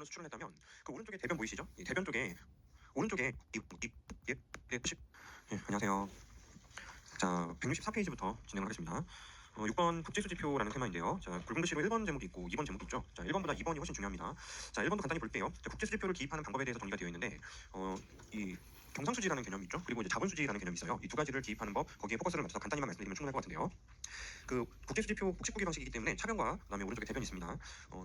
물건을 수출을 했다면 그 오른쪽에 대변 보이시죠? 이 대변 쪽에 오른쪽에 안녕하세요. 자, 164페이지부터 진행을 하겠습니다. 6번 국제수지표라는 테마인데요. 자, 굵은 글씨로 1번 제목이 있고 2번 제목이 있죠. 자, 1번보다 2번이 훨씬 중요합니다. 자, 1번도 간단히 볼게요. 자, 국제수지표를 기입하는 방법에 대해서 정리가 되어 있는데 이 경상수지라는 개념이 있죠. 그리고 이제 자본수지라는 개념이 있어요. 이 두 가지를 기입하는 법, 거기에 포커스를 맞춰서 간단히만 말씀드리면 충분할 것 같은데요. 그 국제수지표 복식 보기 방식이기 때문에 차변과 그다음에 오른쪽에 대변이 있습니다.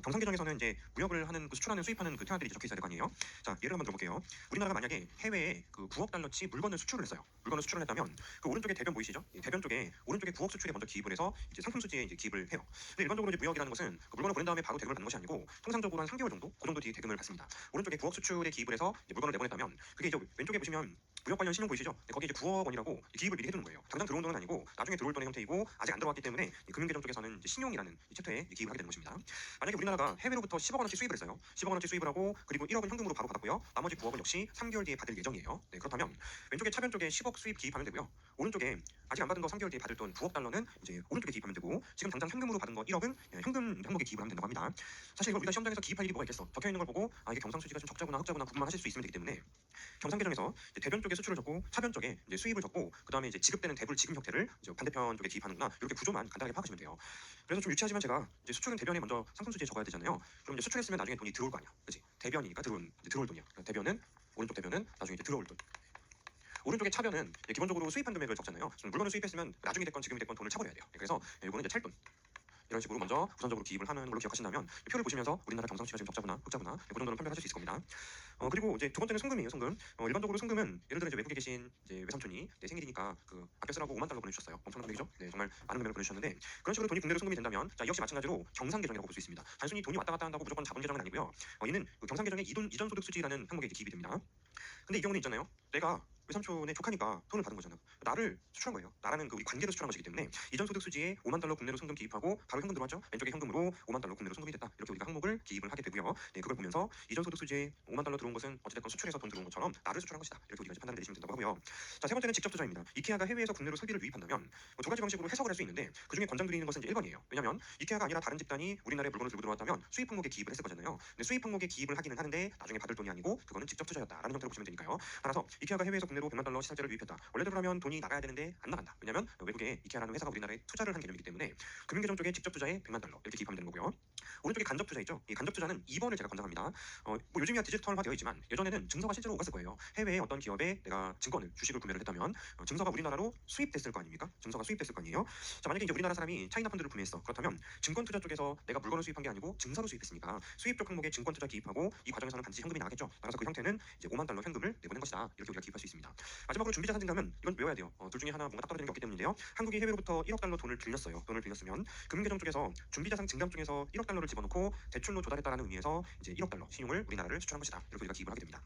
경상계정에서는 이제 무역을 하는 그 수출하는 수입하는 그 태화들이 적혀 있어야 될 거 아니에요. 자, 예를 한번 들어볼게요. 우리나라가 만약에 해외에 그 9억 달러치 물건을 수출을 했어요. 물건을 수출을 했다면 그 오른쪽에 대변 보이시죠? 이 대변 쪽에 오른쪽에 9억 수출에 먼저 기입을 해서 이제 상품 수지에 이제 기입을 해요. 근데 일반적으로 이제 무역이라는 것은 그 물건을 보낸 다음에 바로 대금을 받는 것이 아니고 통상적으로 한 3개월 정도 그 정도 뒤에 대금을 받습니다. 오른쪽에 9억 수출에 기입을 해서 이제 물건을 내보냈다면 그게 이제 왼쪽에 보시면 무역 관련 신용 보이시죠? 거기 이제 9억 원이라고 기입을 미리 해두는 거예요. 당장 들어온 돈은 아니고 나중에 들어올 돈의 형태이고 아직 안 들어왔기 때문에 금융계정 쪽에서는 이제 신용이라는 이 챕터에 기입을 하게 되는 것입니다. 만약에 우리나라가 해외로부터 10억 원어치 수입을 했어요. 10억 원어치 수입을 하고 그리고 1억은 현금으로 바로 받았고요. 나머지 9억은 역시 3개월 뒤에 받을 예정이에요. 네, 그렇다면 왼쪽에 차변 쪽에 10억 수입 기입하면 되고요. 오른쪽에 아직 안 받은 거 3개월 뒤에 받을 돈 9억 달러는 이제 오른쪽에 기입하면 되고 지금 당장 현금으로 받은 거 1억은 현금 항목에 기입을 하면 된다고 합니다. 사실 이걸 우리가 시험장에서 기입할 일이 뭐가 있겠어? 적혀 있는 걸 보고 이게 경상수지가 좀 적자구나 흑자구나 구분하실 수 있으면 되기 때문에 경상계정에서 대변 쪽에 수출을 적고 차변 쪽에 이제 수입을 적고 그다음에 이제 지급되는 대불 지급 형태를 이제 반대편 쪽에 기입하는구나 이렇게 구조만 간단하게 파악하시면 돼요. 그래서 좀 유치하지만 제가 이제 수출은 대변에 먼저 상품 수지에 적어야 되잖아요. 그럼 이제 수출했으면 나중에 돈이 들어올 거 아니야, 그렇지? 대변이니까 들어올 돈이야. 그러니까 대변은 오른쪽 대변은 나중에 이제 들어올 돈. 오른쪽에 차변은 기본적으로 수입한 금액을 적잖아요. 물건을 수입했으면 나중에 됐건 지금이 됐건 돈을 차버려야 돼요. 그래서 이거는 이제 찰돈. 이런 식으로 먼저 우선적으로 기입을 하는 걸로 기억하신다면 표를 보시면서 우리나라 경상수지가 지금 적자구나 흑자구나 그 정도는 판별하실 수 있을 겁니다. 그리고 이제 두 번째는 송금이에요. 송금. 일반적으로 송금은 예를 들어 이제 외국에 계신 이제 외삼촌이 내 생일이니까 그 아껴 쓰라고 5만 달러 보내주셨어요. 엄청난 금액이죠. 네, 정말 많은 금액을 보내주셨는데 그런 식으로 돈이 국내로 송금이 된다면 자, 이 역시 마찬가지로 경상계정이라고 볼 수 있습니다. 단순히 돈이 왔다 갔다 한다고 무조건 자본계정은 아니고요. 이는 그 경상계정의 이전소득수지라는 항목에 기입이 됩니다. 근데 이 경우는 있잖아요. 내가 외삼촌의 조카니까 돈을 받은 거잖아. 나를 수출한 거예요. 나라는 그 우리 관계를 수출한 것이기 때문에 이전 소득 수지에 5만 달러 국내로 송금 기입하고 바로 현금 들어왔죠. 왼쪽에 현금으로 5만 달러 국내로 송금이 됐다. 이렇게 우리가 항목을 기입을 하게 되고요. 네, 그걸 보면서 이전 소득 수지에 5만 달러 들어온 것은 어찌됐건 수출해서 돈 들어온 것처럼 나를 수출한 것이다. 이렇게 우리가 이제 판단을 내리시면 된다고 하고요. 자, 세 번째는 직접 투자입니다. 이케아가 해외에서 국내로 설비를 유입한다면 두 가지 방식으로 해석을 할 수 있는데 그중에 권장드리는 것은 이제 1번이에요. 왜냐하면 이케아가 아니라 다른 집단이 우리나라에 물건을 들고 들어왔다면 수입 항목에 기입을 했을 거잖아요. 근데 수입 항목에 기입을 하기는 하는데 나중에 받을 돈이 아니고 그거는 직접 투자였다라는 형태로 보시면 되니까요. 따라서 이케아가 해외에서 국내로 100만 달러 시설재를 유입했다. 원래대로라면 돈이 나가야 되는데 안 나간다. 왜냐하면 외국에 이케아라는 회사가 우리나라에 투자를 한 개념이기 때문에 금융계정 쪽에 직접 투자에 100만 달러 이렇게 기입하면 되는 거고요. 오른쪽에 간접 투자 있죠. 이 간접 투자는 2번을 제가 권장합니다. 뭐 요즘이야 디지털화 되어 있지만 예전에는 증서가 실제로 오갔을 거예요. 해외에 어떤 기업에 내가 증권을 주식을 구매를 했다면 증서가 우리나라로 수입됐을 거 아닙니까? 증서가 수입됐을 거 아니에요. 자, 만약에 이제 우리나라 사람이 차이나 펀드를 구매했어. 그렇다면 증권 투자 쪽에서 내가 물건을 수입한 게 아니고 증서로 수입했으니까 수입 쪽 항목에 증권 투자 기입하고 이 과정에서는 반드시 현금이 나가겠죠. 따라서 그 형태는 이제 5만 달러 현금을 내보낸 것이다. 이렇게 우리가 기입할 수 있습니다. 마지막으로 준비자산 증가면 이건 외워야 돼요. 둘 중에 하나 뭔가 딱 떨어지는 게 없기 때문인데요. 한국이 해외로부터 1억 달러 돈을 빌렸어요. 돈을 빌렸으면 금융계정 쪽에서 준비자산 증감 중에서 1억 달러를 집어넣고 대출로 조달했다라는 의미에서 이제 1억 달러 신용을 우리나라를 수출한 것이다. 이렇게 우리가 기입을 하게 됩니다.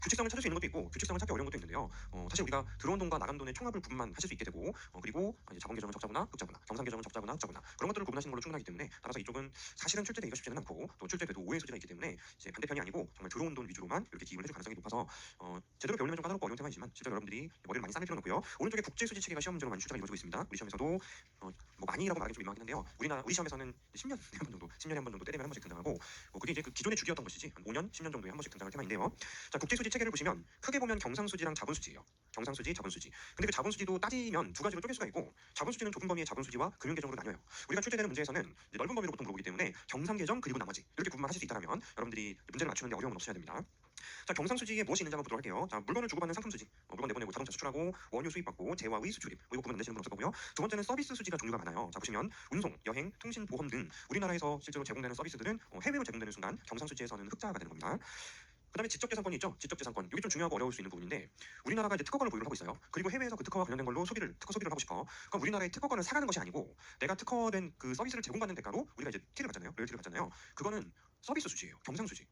규칙성을 찾을 수 있는 것도 있고 규칙성을 찾기 어려운 것도 있는데요. 사실 우리가 들어온 돈과 나간 돈의 총합을 구분만 하실 수 있게 되고 그리고 이제 자본계정은 적자구나 흑자구나 경상계정은 적자구나 흑자구나 그런 것들을 구분하시는 걸로 충분하기 때문에 따라서 이쪽은 사실은 출제되기가 쉽지는 않고 또 출제돼도 오해 소지가 있기 때문에 이제 반대편이 아니고 정말 들어온 돈 위주로만 이렇게 기입을 해줄 가능성이 높아서 제대로 배우려면 좀 까다롭고 어려운 테마이지만 실제로 여러분들이 머리를 많이 싸낼 필요는 없고요. 오른쪽에 국제수지 체계가 시험 문제로 많이 출제가 이루어지고 있습니다. 우리 시험에서도 뭐 많이라고 말하기 좀 민망하긴 한데요. 우리 시험에서는 10년에 한 번 정도 때되면 한 번씩 등장하고 그게 이제 그 기존의 주기였던 것이지 한 5년, 10년 정도에 한 번씩 등장할 테마인데요. 자, 국제수지 체계를 보시면 크게 보면 경상수지랑 자본수지예요. 경상수지, 자본수지. 근데 그 자본수지도 따지면 두 가지로 쪼갤 수가 있고 자본수지는 좁은 범위의 자본수지와 금융계정으로 나뉘어요. 우리가 출제되는 문제에서는 넓은 범위로 보통 물어보기 때문에 경상계정 그리고 나머지 이렇게 구분만 하실 수 있다면 여러분들이 문제를 맞추는데 어려움은 없으셔야 됩니다. 자, 경상수지에 무엇이 있는지 한번 보도록 할게요. 자, 물건을 주고받는 상품수지. 물건 내보내고 자동차 수출하고 원유 수입받고 재화의 수출입. 이거 구분 안 되시는 분 없을 거고요. 두 번째는 서비스 수지가 종류가 많아요. 자, 보시면 운송, 여행, 통신, 보험 등 우리나라에서 실제로 제공되는 서비스들은 해외로 제공되는 순간 경상수지에서는 흑자가 되는 겁니다. 그다음에 지적재산권이 있죠. 지적재산권. 이게 좀 중요하고 어려울 수 있는 부분인데 우리나라가 이제 특허권을 보유를 하고 있어요. 그리고 해외에서 그 특허와 관련된 걸로 특허 소비를 하고 싶어. 그럼 우리나라의 특허권을 사가는 것이 아니고 내가 특허된 그 서비스를 제공받는 대가로 우리가 이제 티를 받잖아요. 로열티를 받잖아요. 그거는 서비스 수지예요. 경상수지.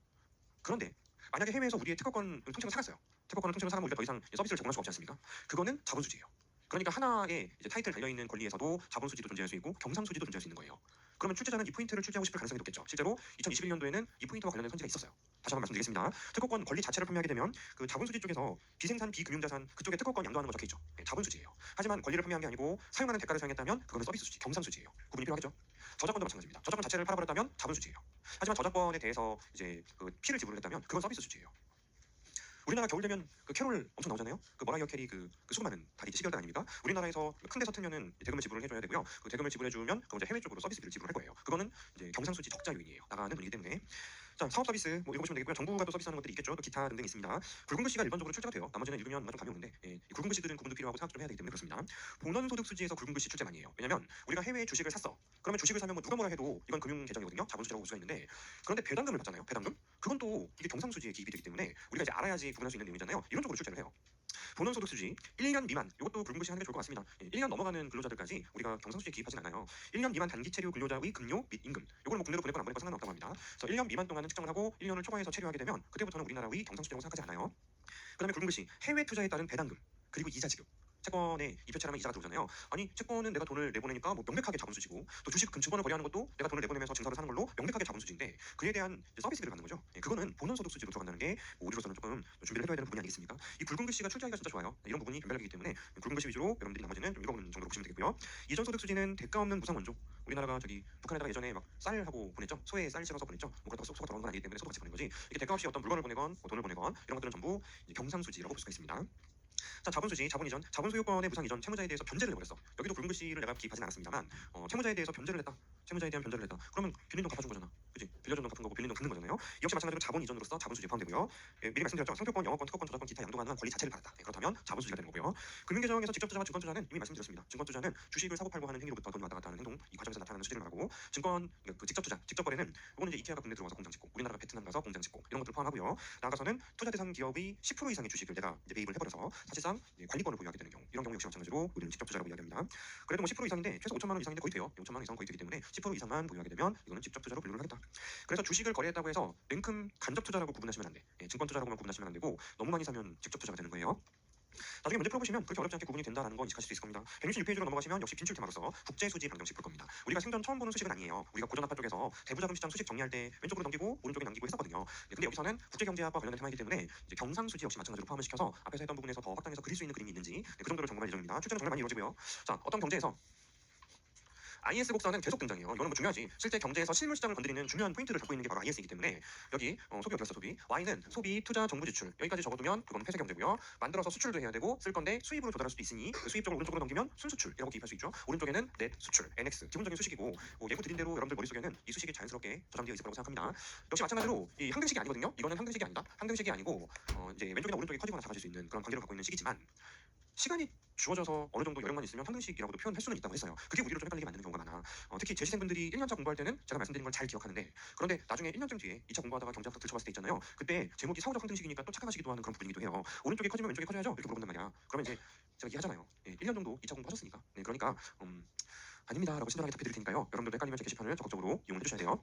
그런데 만약에 해외에서 우리의 특허권 통째로 사갔어요. 특허권을 통째로 사가면 우리가 더 이상 서비스를 제공할 수가 없지 않습니까? 그거는 자본수지예요. 그러니까 하나의 이제 타이틀 달려있는 권리에서도 자본수지도 존재할 수 있고 경상수지도 존재할 수 있는 거예요. 그러면 출제자는 이 포인트를 출제하고 싶을 가능성이 높겠죠. 실제로 2021년도에는 이 포인트와 관련된 선지가 있었어요. 다시 한번 말씀드리겠습니다. 특허권 권리 자체를 판매하게 되면 그 자본수지 쪽에서 비생산 비금융자산 그쪽에 특허권 양도하는 거 적혀있죠. 네, 자본수지예요. 하지만 권리를 판매한 게 아니고 사용하는 대가를 사용했다면 그거는 서비스수지, 경상수지예요. 구분이 필요하겠죠. 저작권도 마찬가지입니다. 저작권 자체를 팔아버렸다면 자본수지예요. 하지만 저작권에 대해서 이제 그 피를 지불을 했다면 그건 서비스 수지예요. 우리나라 겨울 되면 그 캐롤 엄청 나오잖아요. 그 머라이어 캐리 그 수많은 달이 12월달 아닙니까? 우리나라에서 큰 데서 틀면은 대금을 지불을 해줘야 되고요. 그 대금을 지불해주면 그럼 이제 해외 쪽으로 서비스비를 지불할 거예요. 그거는 이제 경상수지 적자 요인이에요. 나가는 돈이기 때문에. 자, 사업 서비스 뭐 읽어보시면 되겠고요. 정부가 또 서비스하는 것들이 있겠죠. 또 기타 등등 있습니다. 굵은 글씨가 일반적으로 출제가 돼요. 나머지는 읽으면 좀 감이 오는데 이 굵은 글씨들은 구분도 필요하고 생각 좀 해야 되기 때문에 그렇습니다. 본원소득 수지에서 굵은 글씨 출제만이에요. 왜냐면 우리가 해외에 주식을 샀어. 그러면 주식을 사면 뭐 누가 뭐라 해도 이건 금융 계정이거든요. 자본수지라고 볼 수가 있는데 그런데 배당금을 받잖아요. 배당금? 그건 또 이게 경상수지에 기입이 되기 때문에 우리가 이제 알아야지 구분할 수 있는 내용이잖아요. 이런 쪽으로 출제를 해요. 본원소득 수지 1년 미만 이것도 굵은 글씨 하는 게 좋을 것 같습니다. 1년 넘어가는 근로자들까지 우리가 경상수지에 기입하진 않아요. 1년 미만 단기 체류 근로자의 급료 및 임금 이걸 뭐 국내로 보내건 안 보내건 상관없다고 합니다. 그래서 1년 미만 동안은 측정을 하고 1년을 초과해서 체류하게 되면 그때부터는 우리나라의 경상수지라고 생각하지 않아요. 그다음에 굵은 글씨 해외 투자에 따른 배당금 그리고 이자 지급 채권에 이표체라면 이자가 들어오잖아요. 아니 채권은 내가 돈을 내보내니까 뭐 명백하게 자본수지고 또 주식 증권을 거래하는 것도 내가 돈을 내보내면서 증서를 사는 걸로 명백하게 자본수지인데 그에 대한 서비스비를 받는 거죠. 예, 그거는 본원소득 수지로 들어간다는 게 뭐 우리로서는 조금 준비를 해둬야 되는 부분이 아니겠습니까? 이 굵은 글씨가 출제하기가 진짜 좋아요. 이런 부분이 변별력이기 때문에 굵은 글씨 위주로 여러분들이 나머지는 좀 읽어보는 정도로 보시면 되겠고요. 이전 소득 수지는 대가 없는 무상 원조. 우리나라가 저기 북한에다가 예전에 막 쌀하고 보냈죠. 소에 쌀 실어서 보냈죠. 뭐 그렇다고 소가 돌아온 건 아니기 때문에 소도 같이 보낸 거지. 이게 대가 없이 어떤 물건을 보내건 뭐 돈을 보내건 이런 것들은 전부 경상수지라고 볼 수가 있습니다. 자, 자본수지, 자본이전, 자본소유권의 무상 이전, 채무자에 대해서 변제를 해버렸어. 여기도 굵은 글씨를 내가 기입하진 않았습니다만 채무자에 대해서 변제를 했다. 채무자에 대한 변제를 했다. 그러면 빌린 돈 갚아준 거잖아. 그지? 빌려준 돈 갚은 거고 빌린 돈 갚는 거잖아요. 이 역시 마찬가지로 자본 이전으로서 자본수지에 포함되고요. 예, 미리 말씀드렸죠. 상표권, 영어권, 특허권, 저작권, 기타 양도 가능한 권리 자체를 받았다. 예, 그렇다면 자본수지가 되는 거고요. 금융계정에서 직접 투자와 증권 투자는 이미 말씀드렸습니다. 증권 투자는 주식을 사고 팔고 하는 행위로부터 돈이 왔다 갔다 하는 행동, 이 과정에서 나타나는 수지를 말하고 증권 그 직접 투자, 직접 거래는 이거는 이제 이케아가 국내 들어와서 공장 짓고 우리나라가 베트남 가서 공장 짓고 이런 것들 포함하고요. 나아가서는 투자 대상 기업의 10% 이상의 주식을 내가 이제 매입을 해버려서 사실상 관리권을 보유하게 되는 경우 이런 경우 역시 마찬가지로 우리는 직접 투자라고 이야기합니다. 그래도 뭐 10% 이상인데 최소 5천만 원 이상인데 거의 돼요. 5천만 원 이상 거의 되기 때문에 10% 이상만 보유하게 되면 이거는 직접 투자로 분류를 하겠다. 그래서 주식을 거래했다고 해서 냉큼 간접 투자라고 구분하시면 안 돼. 예, 증권 투자라고만 구분하시면 안 되고 너무 많이 사면 직접 투자가 되는 거예요. 나중에 문제 풀어보시면 그렇게 어렵지 않게 구분이 된다는 거 인식하실 수 있을 겁니다. 166페이지로 넘어가시면 역시 빈출 테마로서 국제수지 방정식 볼 겁니다. 우리가 생전 처음 보는 수식은 아니에요. 우리가 고전학파 쪽에서 대부자금 시장 수식 정리할 때 왼쪽으로 넘기고 오른쪽에 남기고 했었거든요. 근데 여기서는 국제경제학과 관련된 테마이기 때문에 이제 경상수지 역시 마찬가지로 포함을 시켜서 앞에서 했던 부분에서 더 확장해서 그릴 수 있는 그림이 있는지 그 정도를 점검할 예정입니다. 출제는 정말 많이 이루어지고요. 자, 어떤 경제에서 IS 곡선은 계속 등장해요. 이거는 뭐 중요하지. 실제 경제에서 실물 시장을 건드리는 중요한 포인트를 갖고 있는 게 바로 IS이기 때문에 여기 소비 어디 갔어 소비. Y는 소비, 투자, 정부 지출 여기까지 적어두면 그건 폐쇄 경제고요. 만들어서 수출도 해야 되고 쓸 건데 수입으로 조달할 수도 있으니 그 수입 쪽을 오른쪽으로 넘기면 순수출이라고 기입할 수 있죠. 오른쪽에는 넷 수출, NX 기본적인 수식이고 예고 드린 대로 여러분들 머릿속에는 이 수식이 자연스럽게 저장되어 있을 거라고 생각합니다. 역시 마찬가지로 이 항등식이 아니거든요. 이거는 항등식이 아니다. 항등식이 아니고 이제 왼쪽이나 오른쪽이 커지거나 작아질 수 있는 그런 관계를 갖고 있는 식이지만 시간이 주어져서 어느 정도 여력만 있으면 항등식이라고도 표현할 수는 있다고 했어요. 그게 우리를 좀 헷갈리게 만드는 경우가 많아. 특히 재시생분들이 1년차 공부할 때는 제가 말씀드린 걸 잘 기억하는데 그런데 나중에 1년쯤 뒤에 2차 공부하다가 경제학과 들춰봤을 때 있잖아요. 그때 제목이 사후적 항등식이니까 또 착각하시기도 하는 그런 부분이기도 해요. 오른쪽이 커지면 왼쪽이 커져야죠. 이렇게 물어본단 말이야. 그러면 이제 제가 이해하잖아요. 예, 1년 정도 2차 공부하셨으니까. 네, 그러니까 아닙니다라고 친절하게 답해드릴 테니까요. 여러분들도 헷갈리면 제 게시판을 적극적으로 이용해 주셔야 돼요.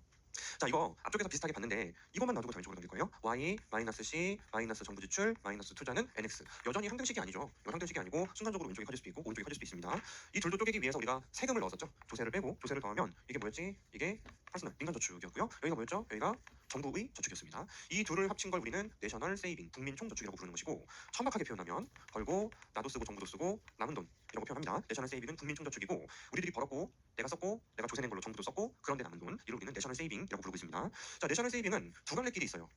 자, 이거 앞쪽에서 비슷하게 봤는데 이것만 놔두고 다 왼쪽으로 넘길 거예요. Y 마이너스 C 마이너스 정부 지출 마이너스 투자는 NX. 여전히 항등식이 아니죠. 이건 항등식이 아니고 순간적으로 왼쪽이 커질 수도 있고 오른쪽이 커질 수도 있습니다. 이 둘도 쪼개기 위해서 우리가 세금을 넣었었죠. 조세를 빼고 조세를 더하면 이게 뭐였지? 이게 퍼스널 민간 저축이었고요. 여기가 뭐였죠? 여기가 정부의 저축이었습니다. 이 둘을 합친 걸 우리는 내셔널 세이빙 국민 총저축이라고 부르는 것이고 천박하게 표현하면 벌고 나도 쓰고 정부도 쓰고 남은 돈이라고 표현합니다. 내셔널 세이빙은 국민 총저축이고 우리들이 벌었고 내가 썼고 내가 조세 낸 걸로 정부도 썼고 그런데 남은 돈 이를 우리는 내셔널 세이빙이라고 부르고 있습니다. 자, 내셔널 세이빙은 두 갈래 길이 있어요.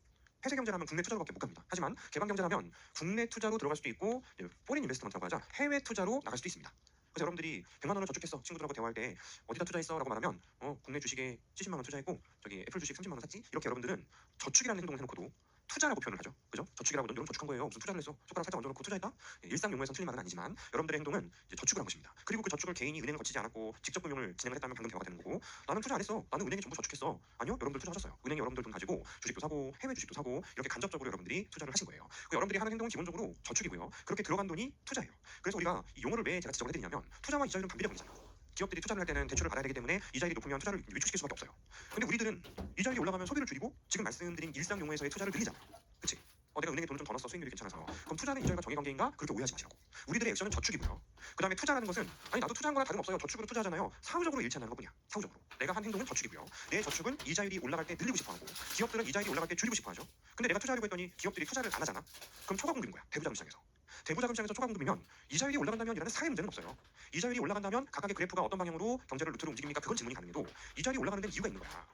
폐쇄 경제라면 국내 투자로밖에 못 갑니다. 하지만 개방 경제라면 국내 투자로 들어갈 수도 있고 포린 인베스트먼트라고 하자 해외 투자로 나갈 수도 있습니다. 그래서 여러분들이 100만 원을 저축했어 친구들하고 대화할 때 어디다 투자했어라고 말하면 국내 주식에 70만 원 투자했고 저기 애플 주식 30만 원 샀지 이렇게 여러분들은 저축이라는 행동을 해놓고도 투자라고 표현을 하죠. 그죠? 저축이라고 넌 이런 저축한 거예요. 무슨 투자를 했어? 손가락 살짝 얹어놓고 투자했다? 예, 일상 용어에선 틀린 말은 아니지만 여러분들의 행동은 이제 저축을 한 것입니다. 그리고 그 저축을 개인이 은행을 거치지 않았고 직접 금융을 진행을 했다면 방금 대화가 되는 거고 나는 투자 안 했어. 나는 은행에 전부 저축했어. 아니요, 여러분들 투자하셨어요. 은행이 여러분들 돈 가지고 주식도 사고 해외 주식도 사고 이렇게 간접적으로 여러분들이 투자를 하신 거예요. 그 여러분들이 하는 행동은 기본적으로 저축이고요. 그렇게 들어간 돈이 투자예요. 그래서 우리가 이 용어를 왜 제가 지적을 해드리냐면 투자와 이자율은 반비례관이잖아요. 기업들이 투자를 할 때는 대출을 받아야 되기 때문에 이자율이 높으면 투자를 위축시킬 수밖에 없어요. 근데 우리들은 이자율이 올라가면 소비를 줄이고 지금 말씀드린 일상 용어에서의 투자를 늘리잖아요. 그치? 내가 은행에 돈을 좀 더 넣었어. 수익률이 괜찮아서. 그럼 투자는 이자율과 정의관계인가? 그렇게 오해하지 마시라고. 우리들의 액션은 저축이고요. 그 다음에 투자라는 것은 아니 나도 투자한 거랑 다름없어요. 저축으로 투자하잖아요. 사후적으로 일치하는 것뿐이야. 사후적으로. 내가 한 행동은 저축이고요. 내 저축은 이자율이 올라갈 때 늘리고 싶어하고 기업들은 이자율이 올라갈 때 줄이고 싶어하죠. 근데 내가 투자하려고 했더니 기업들이 투자를 안 하잖아. 그럼 초과공급인 거야. 대부자금 시장에서. 대부자금 시장에서 초과공급이면 이자율이 올라간다면이라는 사회 문제는 없어요. 이자율이 올라간다면 각각의 그래프가 어떤 방향으로 경제를 루트로 움직입니까? 그건 질문이 가능해도 이자율이 올라가는 데는 이유가 있는 거야.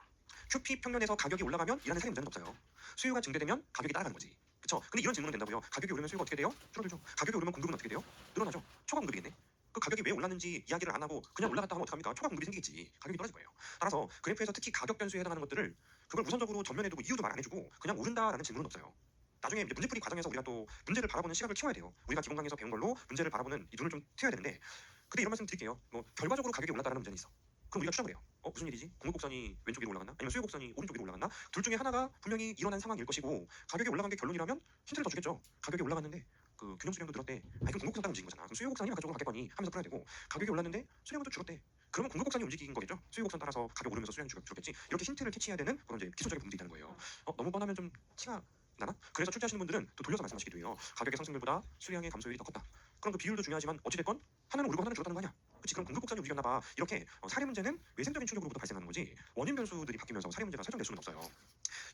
QP 평면에서 가격이 올라가면 이라는 세계 문제는 없어요. 수요가 증대되면 가격이 따라가는 거지. 그쵸? 근데 이런 질문은 된다고요. 가격이 오르면 수요가 어떻게 돼요? 줄어들죠. 가격이 오르면 공급은 어떻게 돼요? 늘어나죠. 초과 공급이겠네. 그 가격이 왜 올랐는지 이야기를 안 하고 그냥 올라갔다 하면 어떡합니까? 초과 공급이 생기겠지. 가격이 떨어질 거예요. 따라서 그래프에서 특히 가격 변수에 해당하는 것들을 그걸 우선적으로 전면에 두고 이유도 말 안 해주고 그냥 오른다라는 질문은 없어요. 나중에 이제 문제풀이 과정에서 우리가 또 문제를 바라보는 시각을 키워야 돼요. 우리가 기본 강의에서 배운 걸로 문제를 바라보는 이 눈을 좀 트여야 되는데 근데 이런 말씀 드릴게요. 뭐 결과적으로 가격이 올랐다는 문제는 있어. 그럼 우리가 추정을 해요. 무슨 일이지? 공급 곡선이 왼쪽 위로 올라갔나? 아니면 수요 곡선이 오른쪽 위로 올라갔나? 둘 중에 하나가 분명히 일어난 상황일 것이고 가격이 올라간 게 결론이라면 힌트를 더 주겠죠. 가격이 올라갔는데 그 균형 수량도 늘었대. 아니 그럼 공급 곡선 따라 움직인 거잖아. 그럼 수요 곡선이 바깥쪽으로 갔겠거니 하면서 풀어야 되고 가격이 올랐는데 수량은 또 줄었대. 그러면 공급 곡선이 움직인 거겠죠. 수요 곡선 따라서 가격 오르면서 수량이 줄었겠지. 이렇게 힌트를 캐치해야 되는 그런 이제 기술적인 부분들이 있다는 거예요. 너무 뻔하면 좀 티가 나나? 그래서 출제하시는 분들은 또 돌려서 말씀하시기도 해요. 가격의 상승률보다 수량의 감소율이 더 컸다. 그럼 그 비율도 중요하지만 어찌됐건 하나는 오르고 하나는 줄었다는 거 아니야? 그치? 그럼 공급 곡선이 움직였나 봐. 이렇게 사례 문제는 외생적인 충격으로부터 발생하는 거지 원인 변수들이 바뀌면서 사례 문제가 설정될 수는 없어요.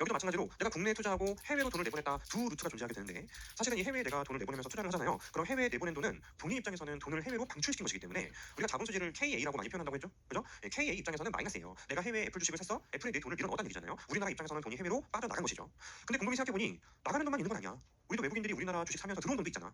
여기도 마찬가지로 내가 국내에 투자하고 해외로 돈을 내보냈다 두 루트가 존재하게 되는데 사실은 이 해외에 내가 돈을 내보내면서 투자를 하잖아요. 그럼 해외에 내보낸 돈은 본인 입장에서는 돈을 해외로 방출시킨 것이기 때문에 우리가 자본 수지를 KA라고 많이 표현한다고 했죠. 그죠? KA 입장에서는 마이너스예요. 내가 해외에 애플 주식을 샀어. 애플에 내 돈을 밀어 넣었다는 얘기잖아요. 우리나라 입장에서는 돈이 해외로 빠져나간 것이죠. 근데 곰곰이 생각해보니 나가는 돈만 있는 건 아니야. 우리도 외국인들이 우리나라 주식 사면서 들어온 돈도 있잖아.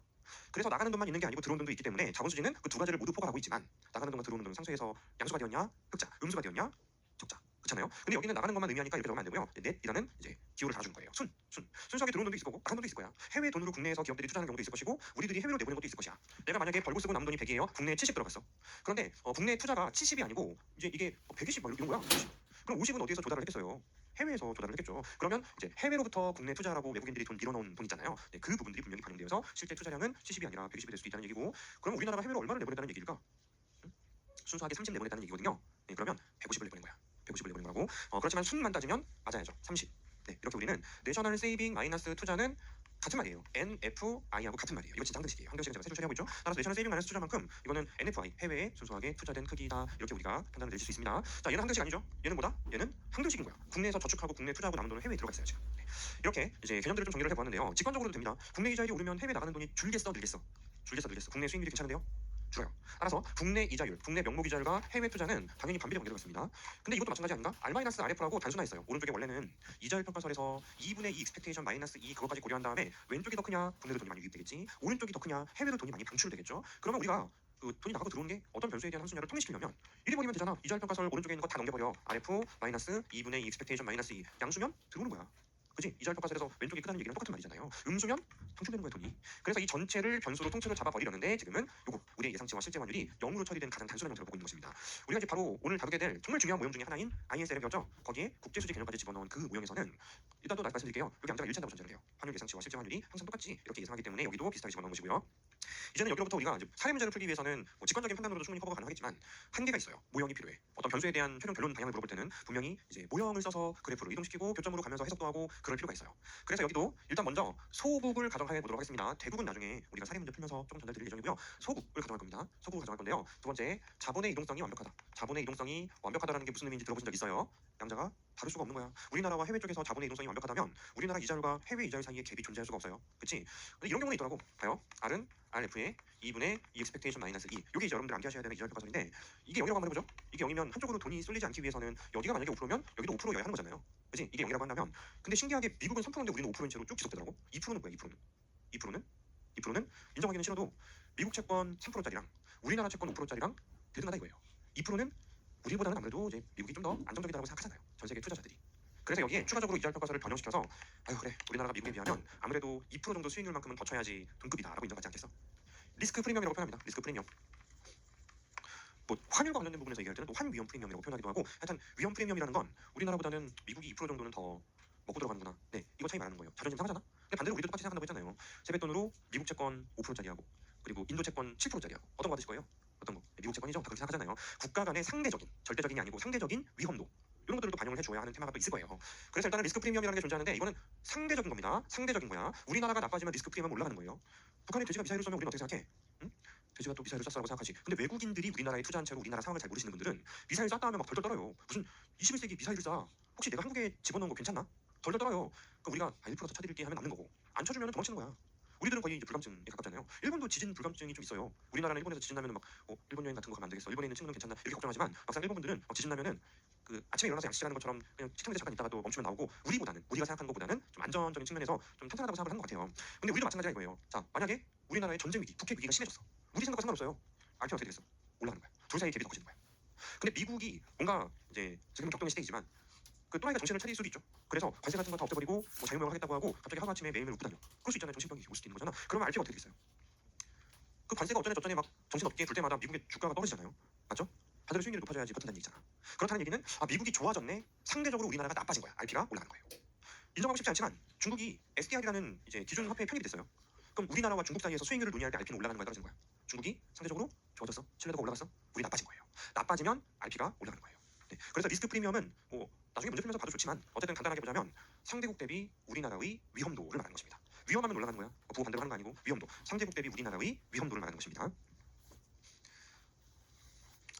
그래서 나가는 돈만 있는 게 아니고 들어온 돈도 있기 때문에 자본 수지는 그 두 가지를 모두 포괄하고 있지만 나가는 돈과 들어오는 돈은 상수에서 양수가 되었냐 흑자, 음수가 되었냐 적자. 그렇잖아요. 근데 여기는 나가는 것만 의미하니까 이렇게 적으면 안 되고요. 넷이라는 이제 기호를 달아주는 거예요. 순수하게 들어오는 돈도 있을 거고 나가는 돈도 있을 거야. 해외 돈으로 국내에서 기업들이 투자하는 경우도 있을 것이고 우리들이 해외로 내보내는 것도 있을 것이야. 내가 만약에 벌고 쓰고 남은 돈이 100이에요. 국내에 70 들어갔어. 그런데 국내 투자가 70이 아니고 이제 이게 120 막 이런 거야. 50. 그럼 50은 어디에서 조달을 했겠어요? 해외에서 조달을 했겠죠. 그러면 이제 해외로부터 국내 투자라고 외국인들이 돈 밀어넣은 돈 있잖아요. 네, 그 부분들이 분명히 반영되어서 실제 투자량은 70이 아니라 120이 될 수도 있다는 얘기고 그럼 우리나라가 해외로 얼마를 내보냈다는 얘기일까? 순수하게 30 내보냈다는 얘기거든요. 네, 그러면 150을 내보낸 거야. 150을 내보낸 거라고. 그렇지만 순만 따지면 맞아야죠. 30. 네, 이렇게 우리는 내셔널 세이빙 마이너스 투자는 같은 말이에요. NFI하고 같은 말이에요. 이거 진짜 항등식이에요. 항등식은 제가 세 줄 처리하고 있죠. 따라서 내셔널 세이빙 마이너스 투자만큼 이거는 NFI 해외에 순수하게 투자된 크기다. 이렇게 우리가 판단을 내릴 수 있습니다. 자, 얘는 항등식 아니죠? 얘는 뭐다? 얘는 항등식인 거야. 국내에서 저축하고 국내 투자하고 남은 돈을 해외에 들어가 있어요 지금. 네. 이렇게 이제 개념들을 좀 정리를 해보았는데요. 직관적으로도 됩니다. 국내 이자율이 오르면 해외 나가는 돈이 줄겠어, 늘겠어? 줄겠어, 늘겠어. 국내 수익률이 괜찮은데요? 줄어요. 따라서 국내 이자율, 국내 명목 이자율과 해외 투자는 당연히 반비례 관계가 있습니다. 근데 이것도 마찬가지 아닌가? R-RF라고 단순화했어요. 오른쪽에 원래는 이자율 평가설에서 2분의 2 익스펙테이션 마이너스 2 그것까지 고려한 다음에 왼쪽이 더 크냐? 국내로 돈이 많이 유입되겠지. 오른쪽이 더 크냐? 해외로 돈이 많이 방출되겠죠. 그러면 우리가 그 돈이 나가고 들어오는 게 어떤 변수에 대한 함수냐를 통일시키려면 이래 버리면 되잖아. 이자율 평가설 오른쪽에 있는 거 다 넘겨버려. RF 마이너스 2분의 2 익스펙테이션 마이너스 2 양수면 들어오는 거야. 그지? 이자율 평가설에서 왼쪽이 크다는 얘기는 똑같은 말이잖아요. 음수면 방출되는 거야 돈이. 그래서 이 전체를 변수로 통째로 잡아버리려는데 지금은 요거 우리의 예상치와 실제 환율이 0으로 처리된 가장 단순한 형태로 보고 있는 것입니다. 우리가 이제 바로 오늘 다루게 될 정말 중요한 모형 중에 하나인 ISLM이었죠. 거기에 국제수지 개념까지 집어넣은 그 모형에서는 일단 또 말씀드릴게요. 여기 암자가 일치한다고 전제를 해요. 환율 예상치와 실제 환율이 항상 똑같지 이렇게 예상하기 때문에 여기도 비슷하게 집어넣은 것이고요. 이제는 여기로부터 우리가 이제 사례 문제를 풀기 위해서는 뭐 직관적인 판단으로도 충분히 커버가 가능하겠지만 한계가 있어요. 모형이 필요해. 어떤 변수에 대한 최종 결론 방향을 물어볼 때는 분명히 이제 모형을 써서 그래프로 이동시키고 교점으로 가면서 해석도 하고 그럴 필요가 있어요. 그래서 여기도 일단 먼저 소국을 가정해 보도록 하겠습니다. 대국은 나중에 우리가 사례 문제 풀면서 조금 전달드릴 예정이고요. 소국을 가정할 겁니다. 소국을 가정할 건데요. 두 번째, 자본의 이동성이 완벽하다. 자본의 이동성이 완벽하다라는 게 무슨 의미인지 들어보신 적 있어요? 양자가 다를 수가 없는 거야. 우리나라와 해외 쪽에서 자본의 이동성이 완벽하다면 우리나라 이자율과 해외 이자율 사이에 갭이 존재할 수가 없어요. 그렇지? 근데 이런 경우는 있더라고. 봐요. R은 RF의 2분의 2 expectation 마이너스 2. 이게 이제 여러분들 암기하셔야 되는 이자율 평가설인데 이게 0이라고 한번 해보죠. 이게 0이면 한쪽으로 돈이 쏠리지 않기 위해서는 여기가 만약에 5%면 여기도 5%여야 하는 거잖아요. 그렇지? 이게 0이라고 한다면 근데 신기하게 미국은 3%인데 우리는 5%인 채로 쭉 지속되더라고. 2%는 뭐야? 2%는? 2%는 인정하기는 싫어도 미국 채권 3%짜리랑 우리나라 채권 5%짜리랑 대등하다 이거예요. 2%는 우리보다는 아무래도 이제 미국이 좀 더 안정적이다고 생각하잖아요. 전 세계 투자자들이. 그래서 여기에 추가적으로 이자율 평가설을 변형시켜서 아유 그래 우리나라가 미국에 비하면 아무래도 2% 정도 수익률만큼은 더 쳐야지 동급이다라고 인정하지 않겠어? 리스크 프리미엄이라고 표현합니다. 리스크 프리미엄. 뭐 환율과 관련된 부분에서 얘기할 때는 또 환위험 프리미엄이라고 표현하기도 하고 하여튼 위험 프리미엄이라는 건 우리나라보다는 미국이 2% 정도는 더 먹고 들어가는구나. 네, 이거 차이 말하는 거예요. 자존심 상하잖아. 근데 반대로 우리도 똑같이 생각한다고 했잖아요. 세뱃돈으로 미국 채권 5%짜리하고 그리고 인도 채권 7%짜리하고 어떤 거 받으실 거예요? 어떤 거? 미국 채권이죠. 다 그렇게 생각하잖아요. 국가 간의 상대적인, 절대적인이 아니고 상대적인 위험도 이런 것들도 반영을 해줘야 하는 테마가 또 있을 거예요. 그래서 일단은 리스크 프리미엄이라는 게 존재하는데 이거는 상대적인 겁니다. 상대적인 거야. 우리나라가 나빠지면 리스크 프리미엄 올라가는 거예요. 북한이 돼지가 미사일을 쏘면 우리는 어떻게 생각해? 응? 돼지가 또 미사일을 쐈다고 생각하지. 근데 외국인들이 우리나라에 투자한 채로 우리나라 상황을 잘 모르시는 분들은 미사일 쐈다 하면 막 덜덜 떨어요. 무슨 21세기 미사일을 쏴. 혹시 내가 한국에 집어넣은 거 괜찮나? 덜덜 떨어요. 그럼 우리가 1%더 쳐드릴게 하면 남는 거고 안 쳐주면 도망치는 거야. 우리들은 거의 이제 불감증에 가깝잖아요. 일본도 지진 불감증이 좀 있어요. 우리나라는 일본에서 지진 나면은 막 일본 여행 같은 거 가면 안 되겠어. 일본에 있는 친구는 괜찮나 이렇게 걱정하지만 막상 일본 분들은 지진 나면은 그 아침에 일어나서 양식하는 것처럼 그냥 식탁에 잠깐 있다가 또 멈추면 나오고 우리가 생각하는 것보다는 좀 안전적인 측면에서 좀 탄탄하다고 생각을 한 것 같아요. 근데 우리도 마찬가지야 이거예요. 자, 만약에 우리나라의 전쟁 위기, 북핵 위기가 심해졌어. 우리 생각과 상관없어요. RP가 어떻게 되겠어? 올라가는 거야. 둘 사이의 갭이 더 커지는 거야. 근데 미국이 뭔가 이제 지금 격동의 시대이지만 그 또라이가 정신을 차릴 수도 있죠. 그래서 관세 같은 거 다 없애버리고 뭐 자유무역을 하겠다고 하고 갑자기 하루아침에 매일매일 웃고 다녀. 그럴 수 있잖아요. 정신병이 올 수도 있는 거잖아. 그러면 RP가 어떻게 되겠어요? 그 관세가 어쩌네 저쩌네 막 정신없게 굴 때마다 미국의 주가가 떨어지잖아요. 맞죠? 반대로 수익률이 높아져야지 버틴다는 얘기잖아. 그렇다는 얘기는 미국이 좋아졌네. 상대적으로 우리나라가 나빠진 거야. RP가 올라가는 거예요. 인정하고 싶지 않지만 중국이 SDR이라는 이제 기준 화폐에 편입이 됐어요. 그럼 우리나라와 중국 사이에서 수익률을 논의할 때 RP는 올라가는 거야, 떨어지는 거야? 중국이 상대적으로 좋아졌어. 신뢰도가 올라갔어. 우리 나빠진 거예요. 나빠지면 RP가 올라가는 거예요. 네. 그래서 리스크 프리미엄은 뭐 나중에 문제 풀면서 봐도 좋지만 어쨌든 간단하게 보자면 상대국 대비 우리나라의 위험도를 말하는 것입니다. 위험하면 올라가는 거야. 부호 반대로 하는 거 아니고 위험도. 상대국 대비 우리나라의 위험도를 말하는 것입니다.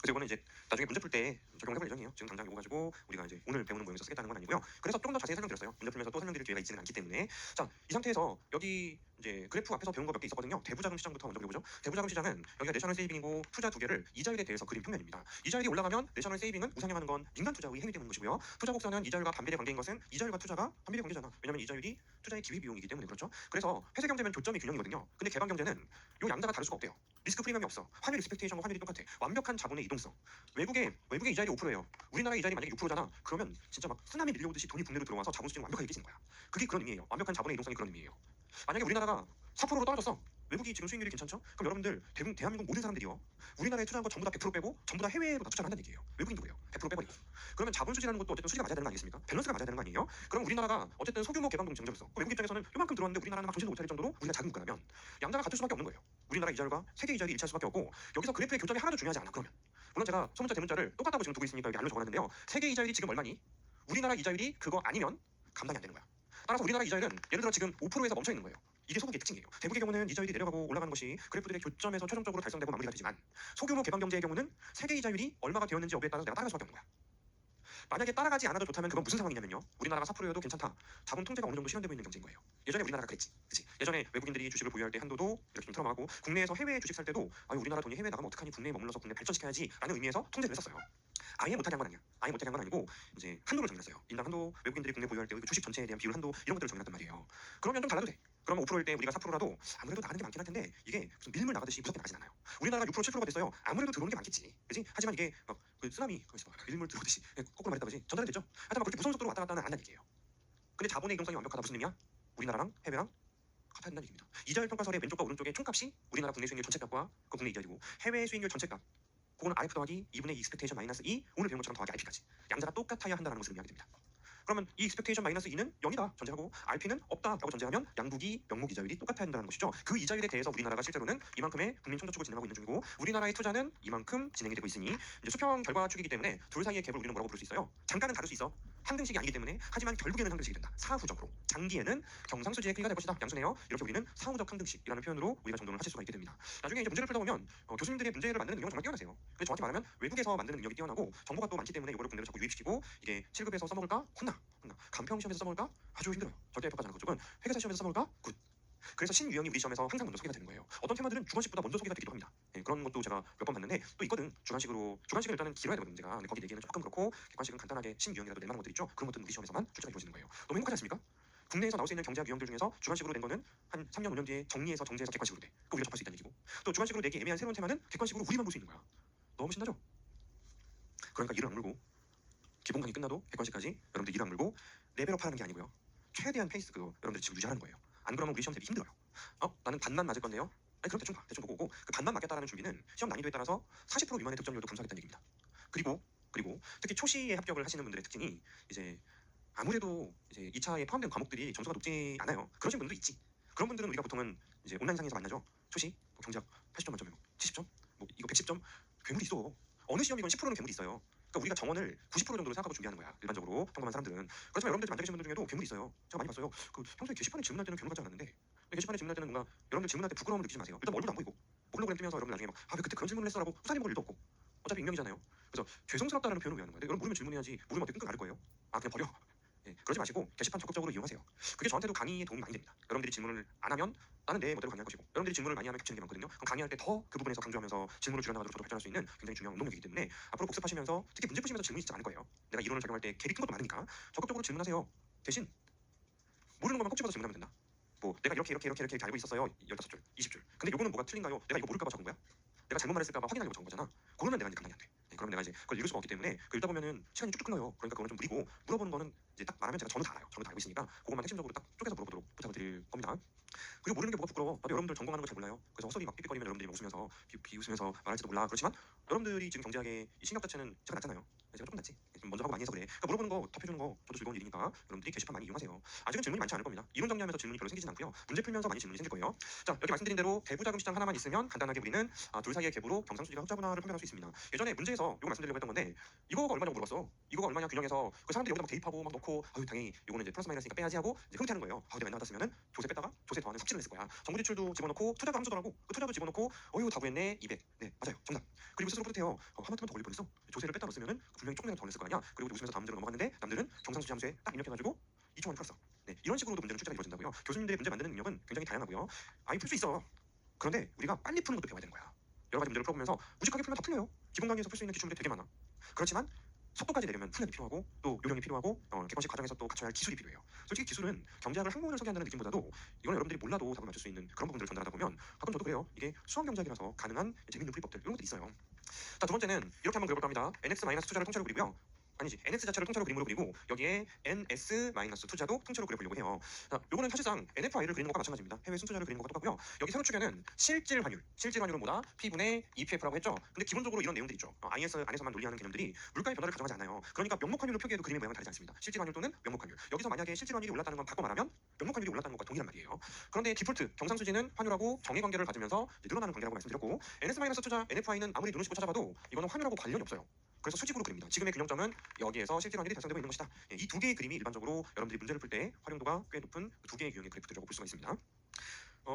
그래서 이거는 이제 나중에 문제 풀 때 적용해볼 예정이에요. 지금 당장 이거 가지고 우리가 이제 오늘 배우는 모형에서 쓰겠다는 건 아니고요. 그래서 조금 더 자세히 설명드렸어요. 문제 풀면서 또 설명드릴 기회가 있지는 않기 때문에 자, 이 상태에서 여기 이제 그래프 앞에서 배운 거 몇 개 있었거든요. 대부자금 시장부터 먼저 배워보죠. 대부자금 시장은 여기가 내셔널 세이빙이고 투자 두 개를 이자율에 대해서 그린 평면입니다. 이자율이 올라가면 내셔널 세이빙은 우상향하는 건 민간 투자의 행위 때문인 것이고요. 투자 곡선은 이자율과 반비례 관계인 것은 이자율과 투자가 반비례 관계잖아. 왜냐면 이자율이 투자의 기회 비용이기 때문에 그렇죠. 그래서 회계 경제면 교점이 균형이거든요. 근데 개방 경제는 요 양자가 다를 수가 없대요. 리스크 프리미엄이 없어. 환율 익스펙테이션과 환율이 똑같아. 완벽한 자본의 이동성. 외국의 이자율이 5%예요. 우리나라 이자율이 만약에 6%잖아. 그러면 진짜 막 쓰나미 밀려오듯이 돈이 국내로 들어와서 자본 수준이 완벽하게 깨지는 거야. 그게 그런 의미예요. 완벽한 자본의 이동성이 그런 의미예요. 만약에 우리나라가 4%로 떨어졌어. 외국이 지금 수익률이 괜찮죠? 그럼 여러분들 대한민국 모든 사람들이요. 우리나라에 투자한 거 전부 다 100% 빼고 전부 다 해외로 다 투자를 한다는 얘기예요. 외국인도 그래요. 100% 빼버리고. 그러면 자본 수지라는 것도 어쨌든 수지가 맞아야 되는 거 아니겠습니까? 밸런스가 맞아야 되는 거 아니에요? 그럼 우리나라가 어쨌든 소규모 개방동 정점에서 외국 입장에서는 요만큼 들어왔는데 우리나라는 막 정신도 못 차릴 정도로 우리가 작은 국가라면 양자가 같을 수밖에 없는 거예요. 우리나라 이자율과 세계 이자율이 일치할 수밖에 없고 여기서 그래프의 교점이 하나도 중요하지 않아. 그러면 물론 제가 소문자 대문자를 똑같다고 지금 두고 있으니까 여기 알로 적어놨는데요. 세계 이자율이 지금 얼마니? 우리나라 이자율이 그거 아니면 감당이 안 되는 거야. 따라서 우리나라 이자율은 예를 들어 지금 5%에서 멈춰 있는 거예요. 이게 소국의 특징이에요. 대국의 경우는 이자율이 내려가고 올라가는 것이 그래프들의 교점에서 최종적으로 달성되고 마무리가 되지만 소규모 개방 경제의 경우는 세계 이자율이 얼마가 되었는지 여부에 따라서 내가 따라갈 수밖에 없는 거야. 만약에 따라가지 않아도 좋다면 그건 무슨 상황이냐면요. 우리나라가 4%여도 괜찮다. 자본 통제가 어느 정도 실현되고 있는 경제인 거예요. 예전에 우리나라가 그랬지. 그치? 예전에 외국인들이 주식을 보유할 때 한도도 이렇게 좀 틀어막고 국내에서 해외 주식 살 때도 우리나라 돈이 해외 나가면 어떡하니 국내에 머물러서 국내 발전시켜야지 라는 의미에서 통제를 했었어요. 아예 못하게 한 건 아니야. 아예 못하게 한 건 아니고 이제 한도를 정했어요. 인당 한도, 외국인들이 국내 보유할 때 그 주식 전체에 대한 비율 한도 이런 것들을 정해놨단 말이에요. 그러면 좀 달라도 돼. 그러면 5%일 때 우리가 4%라도 아무래도 나가는 게 많긴 할 텐데 이게 무슨 밀물 나가듯이 무섭게 나가진 않아요. 우리나라가 6% 7%가 됐어요. 아무래도 들어오는 게 많겠지. 그지? 하지만 이게 막 그 쓰나미 거기서 밀물 들어오듯이 거꾸로 말했다 그지? 전달이 됐죠? 하여튼 막 그렇게 무서운 속도로 왔다 갔다 하는 안 한다는 얘기예요. 근데 자본의 이동성이 완벽하다 무슨 의미야? 우리나라랑 해외랑 같아야 된다는 얘기입니다. 이자율 평가설의 왼쪽과 오른쪽의 총값이 우리나라 국내 수익률 전체값과 그 국내 이자율이고 해외 수익률 전체값 그거는 RF 더하기 2분의 2 익스펙테이션 마이너스 2 오늘 배운 것처럼 더하기 RP까지 양자가 똑같아야 한다는 것을 의미하게 됩니다. 그러면 이 익스펙테이션 마이너스 2는 0이다 전제하고 RP는 없다라고 전제하면 양국이 명목 이자율이 똑같아야 한다는 것이죠. 그 이자율에 대해서 우리나라가 실제로는 이만큼의 국민 총저축을 진행하고 있는 중이고 우리나라의 투자는 이만큼 진행이 되고 있으니 이제 수평 결과축이기 때문에 둘 사이의 갭을 우리는 뭐라고 부를 수 있어요? 잠깐은 다를 수 있어. 항등식이 아니기 때문에 하지만 결국에는 항등식이 된다. 사후적으로 장기에는 경상수지의 크기가 될 것이다. 양수네요. 이렇게 우리는 사후적 항등식이라는 표현으로 우리가 정돈을 하실 수가 있게 됩니다. 나중에 이제 문제를 풀다 보면 교수님들의 문제를 만드는 능력은 정말 뛰어나세요. 근데 정확히 말하면 외국에서 만드는 능력이 뛰어나고 정보가 또 많기 때문에 이거를 국내로 자꾸 유입시키고 이게 7급에서 써먹을까? 혼나. 간평 시험에서 써먹을까? 아주 힘들어요. 절대 평가지 않은 그쪽은 회계사 시험에서 써먹을까? 굿. 그래서 신유형이 우리 시험에서 항상 먼저 소개가 되는 거예요. 어떤 테마들은 주관식보다 먼저 소개가 되기도 합니다. 그런 것도 제가 몇 번 봤는데 또 있거든. 주관식은 일단은 길어야 되거든 문제가. 근데 거기 내기는 조금 그렇고 객관식은 간단하게 신유형이라도 낼 만한 것들 있죠. 그런 것들은 우리 시험에서만 출제가 이루어지는 거예요. 너무 행복하지 않습니까? 국내에서 나올 수 있는 경제학 유형들 중에서 주관식으로 낸 거는 한 3년 5년 뒤에 정리해서 정제해서 객관식으로 돼. 그거 우리가 접할 수 있다는 얘기고 또 주관식으로 내기 애매한 새로운 테마는 객관식으로 우리만 볼 수 있는 거야. 너무 신나죠? 그러니까 이를 악물고 기본 강의 끝나도 객관식까지 여러분들 이를 악물고 레벨업 하는 게 아니고요. 최대한 페이스 그거 여러분들 지금 유지하는 거예요. 안 그러면 우리 시험 대비 힘들어요. 나는 반만 맞을 건데요. 아니 그럼 대충 봐. 대충 보고 오고 그 반만 맞겠다라는 준비는 시험 난이도에 따라서 40% 미만의 득점률도 검사하겠다는 얘기입니다. 그리고 특히 초시에 합격을 하시는 분들의 특징이 이제 아무래도 이제 2차에 포함된 과목들이 점수가 높지 않아요. 그러신 분들도 있지. 그런 분들은 우리가 보통은 이제 온라인상에서 만나죠. 초시 뭐 경제학 80점 만점에 70점 뭐 이거 110점 괴물이 있어. 어느 시험이건 10%는 괴물이 있어요. 그러니까 우리가 정원을 90% 정도로 생각하고 준비하는 거야. 일반적으로 평범한 사람들은. 그렇지만 여러분들이 만나계신 분들 중에도 괴물이 있어요. 제가 많이 봤어요. 그 평소에 게시판에 질문할 때는 괴물 같지 않았는데 게시판에 질문할 때는 뭔가 여러분들 질문할 때 부끄러움을 느끼지 마세요. 일단 얼굴도 안 보이고 홀로그램 뜨면서 여러분 나중에 막 왜 그때 그런 질문을 했어라고 후사님 볼 일도 없고 어차피 익명이잖아요. 그래서 죄송스럽다라는 표현을 왜 하는 거야? 여러분 모르면 질문해야지. 모르면 어떻게 끙끙 앓을 거예요? 그냥 버려. 그러지 마시고 게시판 적극적으로 이용하세요. 그게 저한테도 강의에 도움이 많이 됩니다. 여러분들이 질문을 안 하면 나는 내 멋대로 강의할 것이고, 여러분들이 질문을 많이 하면 겹치는 게 많거든요. 그럼 강의할 때 더 그 부분에서 강조하면서 질문을 줄여나가지고 저도 발전할 수 있는 굉장히 중요한 운동력이기 때문에 앞으로 복습하시면서 특히 문제 푸시면서 질문이 진짜 많을 거예요. 내가 이론을 적용할 때 갭이 큰 것도 많으니까 적극적으로 질문하세요. 대신 모르는 것만 꼭 집어서 질문하면 된다. 뭐 내가 이렇게 알고 있었어요. 15줄, 20줄. 근데 요거는 뭐가 틀린가요? 내가 이거 모를까 봐 적은 거야? 내가 잘못 말했을까 봐 확인하려고 적은 거잖아. 그러면 내가 이제 감당이 안 돼. 그러면 내가 이제 그걸 읽을 수가 없기 때문에 그 읽다 보면은 시간이 쭉쭉 끊어요. 그러니까 그거는 좀 무리고 물어보는 거는 이제 딱 말하면 제가 저는 다 알아요. 저는 다 알고 있으니까 그것만 핵심적으로 딱 쪼개서 물어보도록 부탁을 드릴 겁니다. 그리고 모르는 게 뭐가 부끄러워. 나도 여러분들 전공하는 거 잘 몰라요. 그래서 헛소리 막 삑삑거리면 여러분들이 막 웃으면서 비웃으면서 말할지도 몰라. 그렇지만 여러분들이 지금 경제학의 이 실력 자체는 제가 낫잖아요. 제가 조금 낫지. 좀 먼저 하고 많이 해서 그래. 그러니까 물어보는 거 답해주는 거 저도 즐거운 일이니까 여러분들이 게시판 많이 이용하세요. 아직은 질문이 많지 않을 겁니다. 이론 정리하면서 질문이 별로 생기진 않고요. 문제 풀면서 많이 질문이 생길 거예요. 자, 여기 말씀드린 대로 배부자금 시장 하나만 있으면 간단하게 우리는 둘 사이의 갭으로 경상수지가 흑자분할을 판별할 수 있습니다. 예전에 문제에서 이거 말씀드리려고 했던 건데 이거가 얼마냐고 물어봤어. 이거가 얼마냐 균형해서 그 사람들이 여기다 막 대입하고 막 넣고 아유 당연히 이거는 이제 플러스 마이너스니까 빼야지 하고 이제 흐뭇해하는 거예요. 내가 맨날 받았으면은 조세 뺐다가 조세 더하는 삭제를 했을 거야. 정부 지출도 집어넣고 투자도 함수더라고. 그 투자도 집어넣고 어휴 다 구했네 200. 네 맞아요 정답. 그리고 스스로 뿌듯해요. 하마터면 더 걸릴 뻔했어. 조세를 뺐다 넣었으면은 분명히 조금 더 냈을 거 아니야. 그리고 웃으면서 다음 문제로 넘어갔는데 남들은 경상수지 함수에 딱 입력해가지고 2초 만에 풀었어. 네 이런 식으로도 문제는 출제가 이루어진다고요. 교수님들의 문제 만드는 능력은 굉장히 다양하고요. 아니 풀 수 있어. 그런데 우리가 빨리 푸는 것도 배워야 되는 거야. 여러 가지 문제를 풀어보면서 무식하게 풀면 다 풀려요. 기본 강의에서 풀 수 있는 기출들이 되게 많아. 그렇지만 속도까지 내려면 훈련이 필요하고 또 요령이 필요하고 객관식 과정에서 또 갖춰야 할 기술이 필요해요. 솔직히 기술은 경제학을 학문을 소개한다는 느낌보다도 이거는 여러분들이 몰라도 답을 맞출 수 있는 그런 부분들을 전달하다 보면 가끔 저도 그래요. 이게 수학 경제학이라서 가능한 재밌는 풀이법들 이런 것들이 있어요. 자, 두 번째는 이렇게 한번 그려볼까 합니다. NX- 투자를 통째로 그리고요. 아니지, NX 자체를 통째로 그림으로 그리고 여기에 NS- 투자도 통째로 그려보려고 해요. 자, 요거는 사실상 NFI를 그리는 것과 마찬가지입니다. 해외 순투자를 그리는 것과 똑같고요. 여기 세로 축에는 실질 환율, 실질 환율은 뭐다? P분의 EPF라고 했죠. 근데 기본적으로 이런 내용들이 있죠. IS 안에서만 논리하는 개념들이 물가의 변화를 가정하지 않아요. 그러니까 명목 환율로 표기해도 그림의 모양은 다르지 않습니다. 실질 환율 또는 명목 환율. 여기서 만약에 실질 환율이 올랐다는 건 바꿔 말하면 명목 환율이 올랐다는 것과 동일한 말이에요. 그런데 디폴트 경상수지는 환율하고 정의 관계를 가지면서 늘어나는 관계라고 말씀드렸고 NS- 투자 NFI는 아무리 눈을 씻고 찾아봐도 이거는 환율하고 관련이 없어요. 그래서 수직으로 그립니다. 지금의 균형점은 여기에서 실질 환율이 달성되고 있는 것이다. 이 두 개의 그림이 일반적으로 여러분들이 문제를 풀 때 활용도가 꽤 높은 두 개의 유형의 그래프들이라고 볼 수가 있습니다.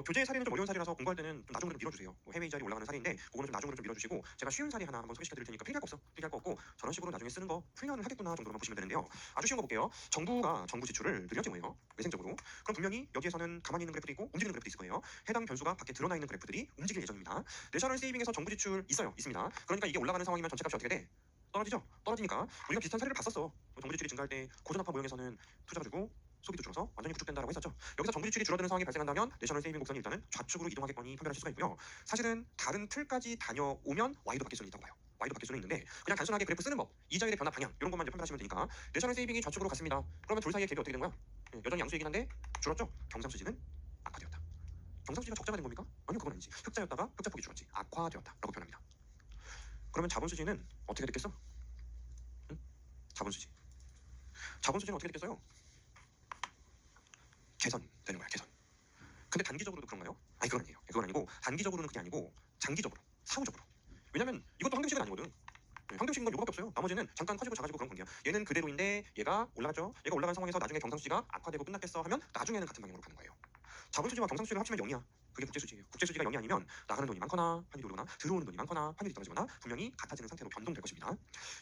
교재 사례는 좀 어려운 사례라서 공부할 때는 좀 나중으로 좀 밀어주세요. 해외 이자리 올라가는 사례인데 그거는 좀 나중으로 좀 밀어주시고 제가 쉬운 사례 하나 한번 소개시켜드릴 테니까 필기할 거 없어. 필기할 거 없고 저런 식으로 나중에 쓰는 거 훈련을 하겠구나 정도로만 보시면 되는데요. 아주 쉬운 거 볼게요. 정부가 정부 지출을 늘렸지 뭐예요. 외생적으로. 그럼 분명히 여기에서는 가만히 있는 그래프도 있고 움직이는 그래프도 있을 거예요. 해당 변수가 밖에 드러나 있는 그래프들이 움직일 예정입니다. 내셔널 세이빙에서 정부 지출 있어요. 있습니다. 그러니까 이게 올라가는 상황이면 전체 값이 어떻게 돼? 떨어지죠? 떨어지니까 우리가 비슷한 사례를 봤었어. 정부 지출이 증가할 때 고전압화 모형에서는 투자가 주고 소비도 줄어서 완전히 구축된다라고 했었죠. 여기서 정부 지출이 줄어드는 상황이 발생한다면 내셔널 세이빙 곡선이 일단은 좌측으로 이동하겠거니 판별하실 수가 있고요. 사실은 다른 틀까지 다녀오면 Y도 바뀔 수는 있다고 봐요. Y도 바뀔 수는 있는데 그냥 단순하게 그래프 쓰는 법, 이자율의 변화 방향 이런 것만 이제 판별하시면 되니까 내셔널 세이빙이 좌측으로 갔습니다. 그러면 둘 사이의 갭이 어떻게 된 거야? 여전히 양수이긴 한데 줄었죠. 경상수지는 악화되었다. 경상수지가 적자가 된 겁니까? 아니요, 그건 아니지. 흑자였다가 흑자폭이 줄었지. 악화되었다라고 표현합니다. 그러면 자본수지는 어떻게 됐겠어? 응? 자본수지. 자본수지는 어떻게 됐겠어요? 개선되는 거야, 개선. 근데 단기적으로도 그런가요? 아니 그건 아니에요. 그건 아니고 단기적으로는 그게 아니고 장기적으로, 사후적으로. 왜냐면 이것도 황금식은 아니거든. 황금식인 건 이거밖에 없어요. 나머지는 잠깐 커지고 작아지고 그런 관계야. 얘는 그대로인데 얘가 올라갔죠. 얘가 올라간 상황에서 나중에 경상수지가 악화되고 끝났겠어 하면 나중에는 같은 방향으로 가는 거예요. 자본수지와 경상수지를 합치면 0이야. 그게 국제수지예요. 국제수지가 0이 아니면 나가는 돈이 많거나 환율이 오르거나 들어오는 돈이 많거나 환율이 떨어지거나 분명히 같아지는 상태로 변동될 것입니다.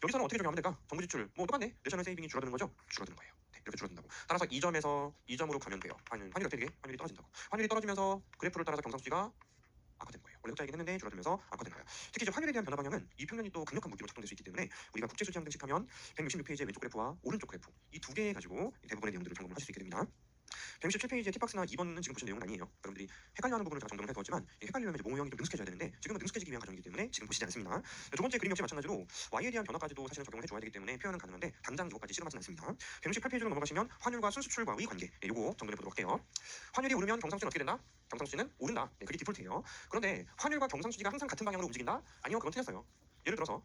여기서는 어떻게 적용하면 될까? 정부 지출 뭐 똑같네. 내셔널 세이빙이 줄어드는 거죠? 줄어드는 거예요. 네, 이렇게 줄어든다고. 따라서 2점에서 2점으로 가면 돼요. 환율이 어떻게 돼? 환율이 떨어진다고. 환율이 떨어지면서 그래프를 따라서 경상수지가 악화된 거예요. 원래 흑자이긴 했는데 줄어들면서 악화된 거예요. 특히 이제 환율에 대한 변화 방향은 이 평면이 또 강력한 무기로 작동될 수 있기 때문에 우리가 국제수지항 등식하면 166페이지의 왼쪽 그래프와 오른쪽 그래프 이 두 개 가지고 대부분의 내용들을 점검을 하실 수 있게 됩니다. 167페이지의 팁박스나 2번은 지금 보신 내용은 아니에요. 여러분들이 헷갈려하는 부분을 제가 정정을 해두었지만 헷갈리려면 이제 모형이 좀 능숙해져야 되는데 지금은 능숙해지기 위한 과정이기 때문에 지금 보시지 않습니다. 두 번째 그림 역시 마찬가지로 Y에 대한 변화까지도 사실은 적용을 해줘야 되기 때문에 표현은 가능한데 당장 이것까지 실험하지는 않습니다. 168페이지로 넘어가시면 환율과 순수출과의 관계 요거 정리해 보도록 할게요. 환율이 오르면 경상수지는 어떻게 된다? 경상수지는 오른다. 네, 그게 디폴트예요. 그런데 환율과 경상수지가 항상 같은 방향으로 움직인다? 아니요, 그건 틀렸어요. 예를 들어서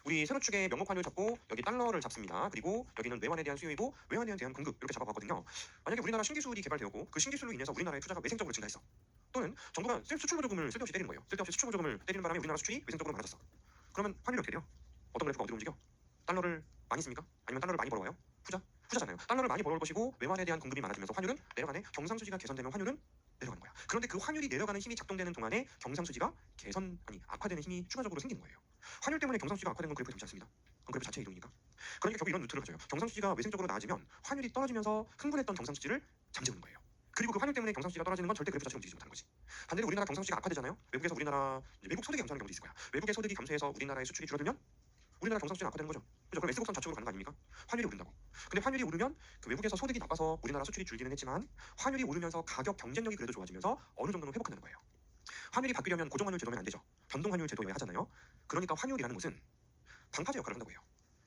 우리 세로축에 명목 환율 잡고 여기 달러를 잡습니다. 그리고 여기는 외환에 대한 수요이고 외환에 대한 공급 이렇게 잡아봤거든요. 만약에 우리나라 신기술이 개발되었고 그 신기술로 인해서 우리나라의 투자가 외생적으로 증가했어. 또는 정부가 수출보조금을 쓸데없이 때리는 거예요. 쓸데없이 수출보조금을 때리는 바람에 우리나라 수출이 외생적으로 많아졌어. 그러면 환율이 어떻게 돼요? 어떤 그래프가 어디로 움직여? 달러를 많이 씁니까? 아니면 달러를 많이 벌어와요? 후자? 후자잖아요. 달러를 많이 벌어올 것이고 외환에 대한 공급이 많아지면서 환율은 내려가네. 경상수지가 개선되면 환율은 내려가는 거야. 그런데 그 환율이 내려가는 힘이 작동되는 동안에 경상수지가 악화되는 힘이 추가적으로 생기는 거예요. 환율 때문에 경상수지가 악화되는 건 그래프에 담지 않습니다. 그건 그래프 자체 이동이니까. 그러니까 결국 이런 루트를 가져요. 경상수지가 외생적으로 나아지면 환율이 떨어지면서 흥분했던 경상수지를 잠재우는 거예요. 그리고 그 환율 때문에 경상수지가 떨어지는 건 절대 그래프 자체가 움직이지 못하는 거지. 반대로 우리나라 경상수지가 악화되잖아요. 외국에서 우리나라 외국 소득이 감소하는 경우도 있을 거야. 외국의 소득이 감소해서 우리나라의 수출이 줄어들면 우리나라 경상수지가 악화되는 거죠. 그죠? 그럼 S곡선 좌측으로 가는 거 아닙니까? 환율이 오른다고. 근데 환율이 오르면 그 외국에서 소득이 나빠서 우리나라 수출이 줄기는 했지만 환율이 오르면서 가격 경쟁력이 그래도 좋아지면서 어느 정도는 회복한다는 거예요. 환율이 바뀌려면 고정환율 제도면 안 되죠. 변동환율 제도여야 하잖아요. 그러니까 환율이라는 것은 방파제 역할을 한다고 해요.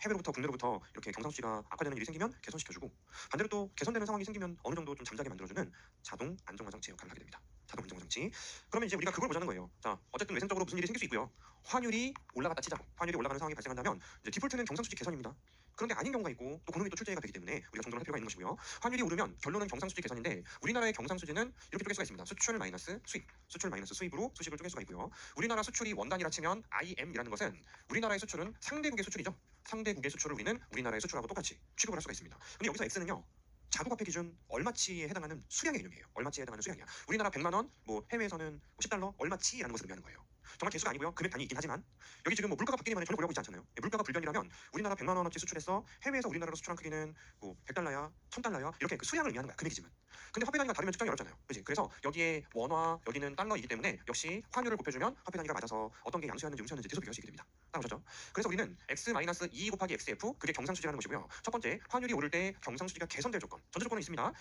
해외로부터 국내로부터 이렇게 경상수지가 악화되는 일이 생기면 개선시켜주고 반대로 또 개선되는 상황이 생기면 어느 정도 좀 잠자게 만들어주는 자동 안정화 장치 역할을 하게 됩니다. 자동 안정화 장치. 그러면 이제 우리가 그걸 보자는 거예요. 자, 어쨌든 외생적으로 무슨 일이 생길 수 있고요. 환율이 올라갔다 치자. 환율이 올라가는 상황이 발생한다면 이제 디폴트는 경상수지 개선입니다. 그런데 아닌 경우가 있고 또 고놈이 또 출제가 되기 때문에 우리가 정돈할 필요가 있는 것이고요. 환율이 오르면 결론은 경상수지 개선인데 우리나라의 경상수지는 이렇게 쪼갤 수가 있습니다. 수출 마이너스 수입, 수출 마이너스 수입으로 수식을 쪼갤 수가 있고요. 우리나라 수출이 원단이라 치면 IM이라는 것은 우리나라의 수출은 상대국의 수출이죠. 상대국의 수출을 우리는 우리나라의 수출하고 똑같이 취급을 할 수가 있습니다. 근데 여기서 X는요. 자국화폐 기준 얼마치에 해당하는 수량의 개념이에요. 얼마치에 해당하는 수량이야. 우리나라 100만 원, 뭐 해외에서는 10달러 얼마치라는 것을 의미하는 거예요. 정말 개수가 아니고요. 금액 단위 있긴 하지만 여기 지금 뭐 물가가 바뀌는 만에 전혀 고려하고 있지 않잖아요. 물가가 불변이라면 우리나라 100만 원어치 수출해서 해외에서 우리나라로 수출한 크기는 뭐 100달러야, 1000달러야 이렇게 그 수량을 의미하는 거야. 금액이지만. 근데 화폐 단위가 다르면 측정이 어렵잖아요. 그렇지? 그래서 여기에 원화, 여기는 달러이기 때문에 역시 환율을 곱해주면 화폐 단위가 맞아서 어떤 게 양수였는지 음수였는지 계속 비교할 수 있게 됩니다. 따라오셨죠? 그래서 우리는 x-2 곱하기 xf 그게 경상수지라는 것이고요. 첫 번째 환율이 오를 때 경상수지가 개선될 조건. 전제 조건은 있습니다.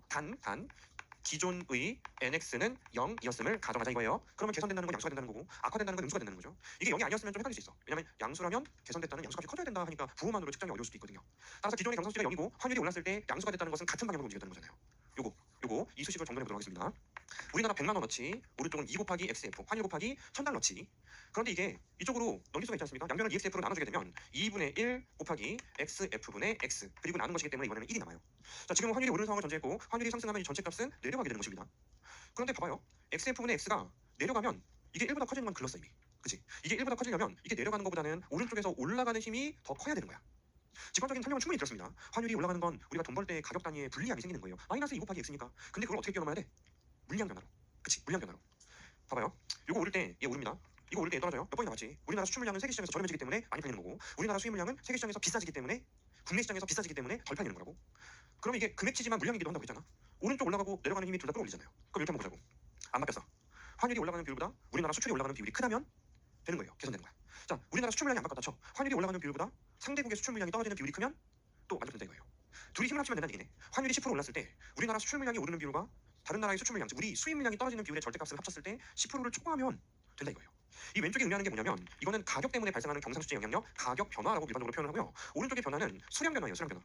단 기존의 nx는 0이었음을 가정하자 이거예요. 그러면 개선된다는 건 양수가 된다는 거고 악화된다는 건 음수가 된다는 거죠. 이게 0이 아니었으면 좀 헷갈릴 수 있어. 왜냐면 양수라면 개선됐다는 양수값이 커져야 된다 하니까 부호만으로 측정이 어려울 수도 있거든요. 따라서 기존의 경상수지가 0이고 환율이 올랐을 때 양수가 됐다는 것은 같은 방향으로 움직였다는 거잖아요. 요거 이 수식을 정돈해 보도록 하겠습니다. 우리나라 100만 원어치 오른쪽은 2 곱하기 xf 환율 곱하기 1000달러치. 그런데 이게 이쪽으로 넘길 수가 있지 않습니까? 양면을 EXF로 나눠주게 되면 2분의 1 곱하기 XF분의 X 그리고 나눈 것이기 때문에 이번에는 1이 남아요. 자, 지금 환율이 오르는 상황을 전제했고 환율이 상승하면 이 전체 값은 내려가게 되는 것입니다. 그런데 봐봐요. XF분의 X가 내려가면 이게 1보다 커지는 건 글렀어 이미. 그치? 이게 1보다 커지려면 이게 내려가는 것보다는 오른쪽에서 올라가는 힘이 더 커야 되는 거야. 직관적인 설명은 충분히 들었습니다. 환율이 올라가는 건 우리가 돈 벌 때 가격 단위에 불리함이 생기는 거예요. 마이너스 2 곱하기 X니까. 근데 그걸 어떻게 뛰어넘어야 돼? 물량 변화로. 그치? 물량 변화로. 봐봐요. 이거 오를 때 얘 오릅니다. 이거 오를 때 얘 떨어져요. 몇 번이나 봤지? 우리나라 수출 물량은 세계 시장에서 저렴해지기 때문에 많이 팔리는 거고 우리나라 수입 물량은 세계 시장에서 비싸지기 때문에 국내 시장에서 비싸지기 때문에 덜 팔리는 거라고. 그러면 이게 금액치지만 물량이기도 한다고 했잖아. 오른쪽 올라가고 내려가는 힘이 둘 다 끌어올리잖아요. 그럼 이렇게 한번 보자고. 안 바뀌었어. 환율이 올라가는 비율보다 우리나라 수출이 올라가는 비율이 크다면 되는 거예요. 개선되는 거야. 자, 우리나라 수출 물량이 안 바꿨다 쳐. 환율이 올라가는 비율보다 상대국의 수출 물량이 떨어지는 비율이 크면 또 만족된다 이거예요. 둘이 힘을 합치면 된다는 얘기네. 환율이 10% 올랐을 때 우리나라 수출 물량이 오르는 비율과 다른 나라의 수출 물량, 즉 우리 수입 물량이 떨어지는 비율의 절대값을 합쳤을 때 10%를 초과하면 된다 이거예요. 이 왼쪽에 의미하는 게 뭐냐면 이거는 가격 때문에 발생하는 경상수지 영향력, 가격 변화라고 일반적으로 표현을 하고요. 오른쪽의 변화는 수량 변화예요. 수량 변화.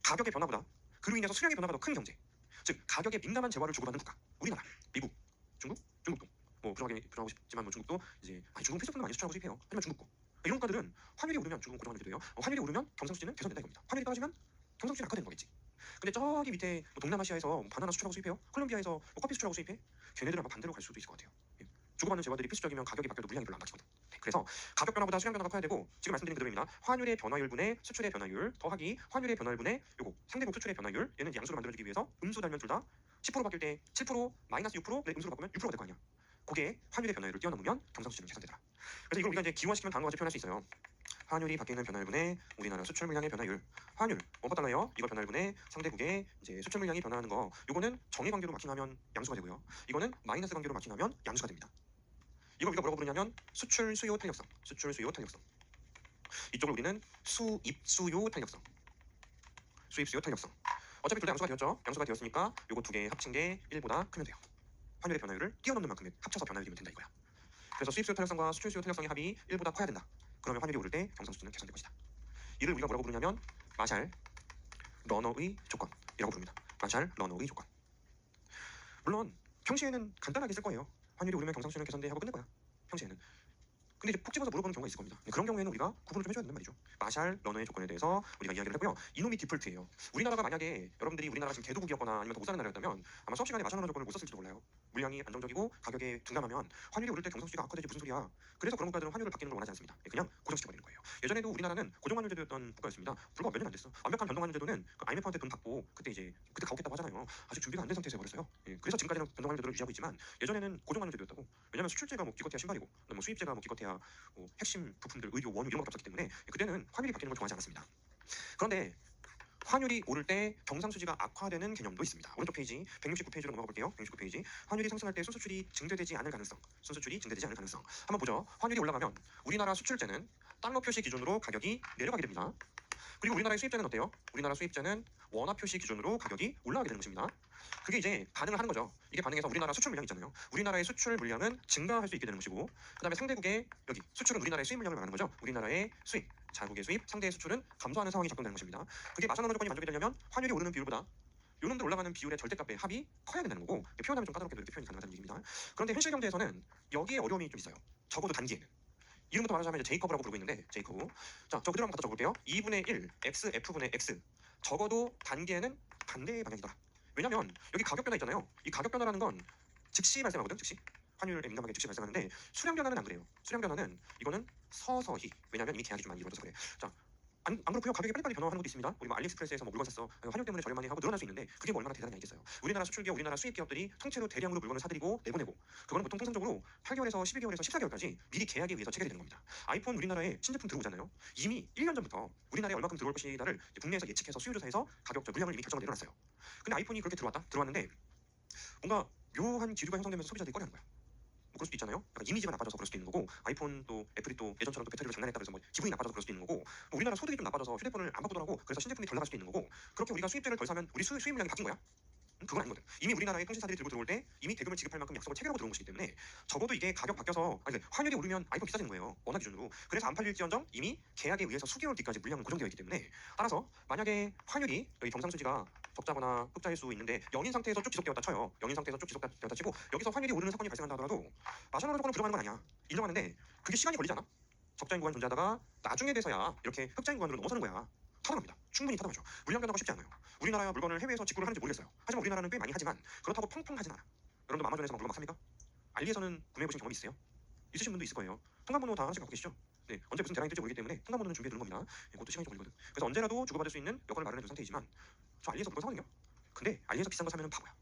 가격의 변화보다 그로 인해서 수량의 변화가 더 큰 경제. 즉 가격에 민감한 재화를 주고받는 국가. 우리나라, 미국, 중국도 뭐 부정하고 싶지만 뭐 중국도 이제 중국 필수품도 많이 수출하고 수입해요. 하지만 중국고 이런 국가들은 환율이 오르면 중국 고정환율 제도예요. 환율이 오르면 경상수지는 개선된다 이겁니다. 환율이 떨어지면 경상수지는 악화되는 거겠지. 근데 저기 밑에 뭐 동남아시아에서 뭐 바나나 수출하고 수입해요. 콜롬비아에서 뭐 커피 수출하고 수입해. 걔네들은 아마 반대로 갈 수도 있을 것 같아요. 예. 주고받는 재화들이 필수적이면 가격이 바뀌어도 물량이 별로 안 바뀌거든. 네. 그래서 가격 변화보다 수량 변화가 커야 되고 지금 말씀드린 그대로입니다. 환율의 변화율분의 수출의 변화율 더하기 환율의 변화율분의 요거 상대국 수출의 변화율 얘는 이제 양수로 만들어주기 위해서 음수 달면 둘 다 10% 바뀔 때 7% 마이너스 6% 네, 음수로 바꾸면 6%가 될 거 아니야. 그게 환율의 변화율을 뛰어넘으면 경상수지는 개선되더라. 그래서 이걸 우리가 이제 기호화시키면 다음과 같이 표현할 수 있어요. 환율이 바뀌는 변화율분의 우리나라 수출 물량의 변화율. 환율 원가 달러요. 이거 변화율분의 상대국의 이제 수출 물량이 변화하는 거. 요거는 정의 관계로 마킹하면 양수가 되고요. 이거는 마이너스 관계로 마킹하면 양수가 됩니다. 이걸 우리가 뭐라고 부르냐면 수출 수요 탄력성. 수출 수요 탄력성. 이쪽을 우리는 수입 수요 탄력성. 수입 수요 탄력성. 어차피 둘 다 양수가 되었죠. 양수가 되었으니까 요거 두 개 합친 게 1보다 크면 돼요. 환율의 변화율을 뛰어넘는 만큼의 합쳐서 변화율이면 된다 이거야. 그래서 수입 수요 탄력성과 수출 수요 탄력성의 합이 1보다 커야 된다. 그러면 환율이 오를 때 경상수지는 개선될 것이다. 이를 우리가 뭐라고 부르냐면 마샬 러너의 조건이라고 부릅니다. 마샬 러너의 조건. 물론 평시에는 간단하게 쓸 거예요. 환율이 오르면 경상수지는 개선돼 하고 끝낼 거야. 평시에는. 근데 이제 푹 집어서 물어보는 경우가 있을 겁니다. 그런 경우에는 우리가 구분을 좀 해줘야 된단 말이죠. 마샬 러너의 조건에 대해서 우리가 이야기를 했고요. 이놈이 디폴트예요. 우리나라가 만약에 여러분들이 우리나라가 지금 개도국이었거나 아니면 더 못 사는 나라였다면 아마 수업 시간에 마샬 러너 조건을 못 썼을지도 몰라요. 물량이 안정적이고 가격에 둔감하면 환율이 오를 때 경상수지가 악화되지 무슨 소리야. 그래서 그런 국가들은 환율을 바뀌는 걸 원하지 않습니다. 그냥 고정시켜버리는 거예요. 예전에도 우리나라는 고정환율 제도였던 국가였습니다. 불과 몇 년 안 됐어. 완벽한 변동환율 제도는 그 IMF한테 돈 받고 그때 가혹했다고 하잖아요. 아직 준비가 안 된 상태에서 해버렸어요. 예, 그래서 지금까지는 변동환율 제도를 유지하고 있지만 예전에는 고정환율 제도였다고. 왜냐하면 수출제가 뭐 기껏해야 신발이고 뭐 수입제가 뭐 기껏해야 뭐 핵심 부품들 의료, 원유 이런 것밖에 없었기 때문에 그때는 환율이 바뀌는 걸 좋아하지 않았습니다. 그런데 환율이 오를 때 경상수지가 악화되는 개념도 있습니다. 오른쪽 페이지 169페이지로 넘어가 볼게요. 169페이지 환율이 상승할 때 순수출이 증대되지 않을 가능성. 한번 보죠. 환율이 올라가면 우리나라 수출제는 달러 표시 기준으로 가격이 내려가게 됩니다. 그리고 우리나라의 수입제는 어때요? 우리나라 수입제는 원화 표시 기준으로 가격이 올라가게 되는 것입니다. 그게 이제 반응을 하는 거죠. 이게 반응해서 우리나라 수출 물량 있잖아요. 우리나라의 수출 물량은 증가할 수 있게 되는 것이고, 그다음에 상대국의 여기 수출은 우리나라의 수입 물량을 말하는 거죠. 우리나라의 수입, 자국의 수입, 상대의 수출은 감소하는 상황이 작동되는 것입니다. 그게 마샬러너 조건이 만족이 되려면 환율이 오르는 비율보다 요놈들 올라가는 비율의 절대값의 합이 커야 된다는 거고, 표현하면 좀 까다롭게도 이렇게 표현이 가능하다는 얘기입니다. 그런데 현실 경제에서는 여기에 어려움이 좀 있어요. 적어도 단기에는. 이름부터 말하자면 이제 제이커브라고 부르고 있는데 제이커브. 자, 저 그대로 한번 갖다 적어볼게요. 2분의 1 xf분의 x. 적어도 단기에는 반대의 방향이다. 왜냐면 여기 가격 변화 있잖아요. 이 가격 변화라는 건 즉시 발생하거든. 즉시. 환율에 민감하게 즉시 발생하는데 수량 변화는 안 그래요. 수량 변화는 이거는 서서히. 왜냐면 이미 계약이 좀 많이 이루어져서 그래. 자, 안 그렇고요. 가격이 빨리빨리 변화하는 것도 있습니다. 우리 뭐 알리익스프레스에서 뭐 물건 샀어. 환율 때문에 저렴하니 하고 늘어날 수 있는데 그게 뭐 얼마나 대단한 얘기겠어요. 우리나라 수출기업, 우리나라 수입기업들이 통째로 대량으로 물건을 사들이고 내보내고 그거는 보통 통상적으로 8개월에서 12개월에서 14개월까지 미리 계약에 의해서 체결이 되는 겁니다. 아이폰 우리나라에 신제품 들어오잖아요. 이미 1년 전부터 우리나라에 얼마큼 들어올 것이다를 국내에서 예측해서 수요조사해서 가격 물량을 이미 결정을 내려놨어요. 근데 아이폰이 그렇게 들어왔는데 뭔가 묘한 기류가 형성되면서 소비자들이 꺼려하는 거야. 뭐 그럴 수도 있잖아요. 약간 이미지가 나빠져서 그럴 수도 있는 거고, 아이폰 또 애플이 또 예전처럼 또 배터리로 장난했다 그래서 뭐 기분이 나빠져서 그럴 수도 있는 거고, 뭐 우리나라 소득이 좀 나빠져서 휴대폰을 안 바꾸더라고 그래서 신제품이 덜 나갈 수도 있는 거고, 그렇게 우리가 수입제를 덜 사면 우리 수입 물량이 바뀐 거야? 그건 아니거든. 이미 우리나라의 통신사들이 들고 들어올 때 이미 대금을 지급할 만큼 약속을 체결하고 들어온 것이기 때문에 적어도 이게 가격 바뀌어서 환율이 오르면 아이폰 비싸지는 거예요. 원화 기준으로. 그래서 안 팔릴지언정 이미 계약에 의해서 수개월 뒤까지 물량은 고정되어 있기 때문에 따라서 만약에 환율이 여기 경상수지가 적자거나 흑자일 수 있는데 영인 상태에서 쭉 지속되었다 쳐요. 영인 상태에서 쭉 지속되었다 치고 여기서 환율이 오르는 사건이 발생한다 하더라도 마샬러너 조건을 부정하는 건 아니야. 인정하는데 그게 시간이 걸리잖아. 적자인 구간 존재하다가 나중에 돼서야 이렇게 흑자인 구간으로 넘어서는 거야. 타당합니다. 충분히 타당하죠. 물량 변화가 쉽지 않아요. 우리나라 물건을 해외에서 직구를 하는지 모르겠어요. 하지만 우리나라는 꽤 많이 하지만 그렇다고 펑펑 하진 않아. 여러분들 아마존에서 막 물건 막 삽니까? 알리에서는 구매해보신 경험이 있으세요? 있으신 분도 있을 거예요. 통관번호 다 하나씩 갖고 계시죠? 네, 언제 무슨 대란이 뜰지 모르기 때문에 통관번호는 준비해 두는 겁니다. 네, 그것도 시간이 좀 걸리거든. 그래서 언제라도 주고받을 수 있는 여건을 마련해 둔 상태이지만 저 알리에서 물건 사거든요. 근데 알리에서 비싼 거 사면 바보야.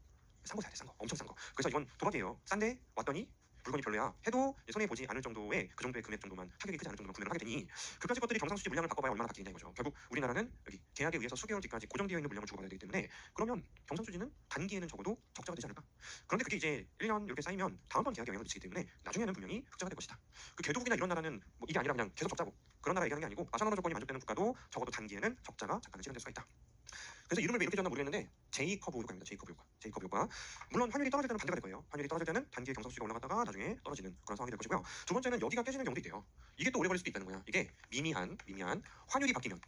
싼 거 사야 돼, 싼 거. 엄청 싼 거. 그래서 이건 도박이에요. 싼데 왔더니 물건이 별로야 해도 손해 보지 않을 정도의 그 정도의 금액 정도만 타격이 크지 않을 정도만 구매를 하게 되니 그까지 것들이 경상수지 물량을 바꿔봐야 얼마나 바뀌냐 이거죠. 결국 우리나라는 여기 계약에 의해서 수개월 뒤까지 고정되어 있는 물량을 주고받아야 되기 때문에 그러면 경상수지는 단기에는 적어도 적자가 되지 않을까? 그런데 그게 이제 1년 이렇게 쌓이면 다음번 계약에 영향을 미치기 때문에 나중에는 분명히 흑자가 될 것이다. 그 개도국이나 이런 나라는 뭐 이게 아니라 그냥 계속 적자고 그런 나라 얘기하는 게 아니고 마샬러너 조건이 만족되는 국가도 적어도 단기에는 적자가 잠깐은 실현될 수가 있다. 그래서 이름을 왜 이렇게 지었나 모르겠는데 제이커브 효과입니다. 제이커브 효과. 물론 환율이 떨어질 때는 반대가 될 거예요. 환율이 떨어질 때는 단기에 경상수지가 올라갔다가 나중에 떨어지는 그런 상황이 될 것이고요. 두 번째는 여기가 깨지는 경우도 있대요. 이게 또 오래 걸릴 수도 있다는 거야. 이게 미미한 환율이 바뀌면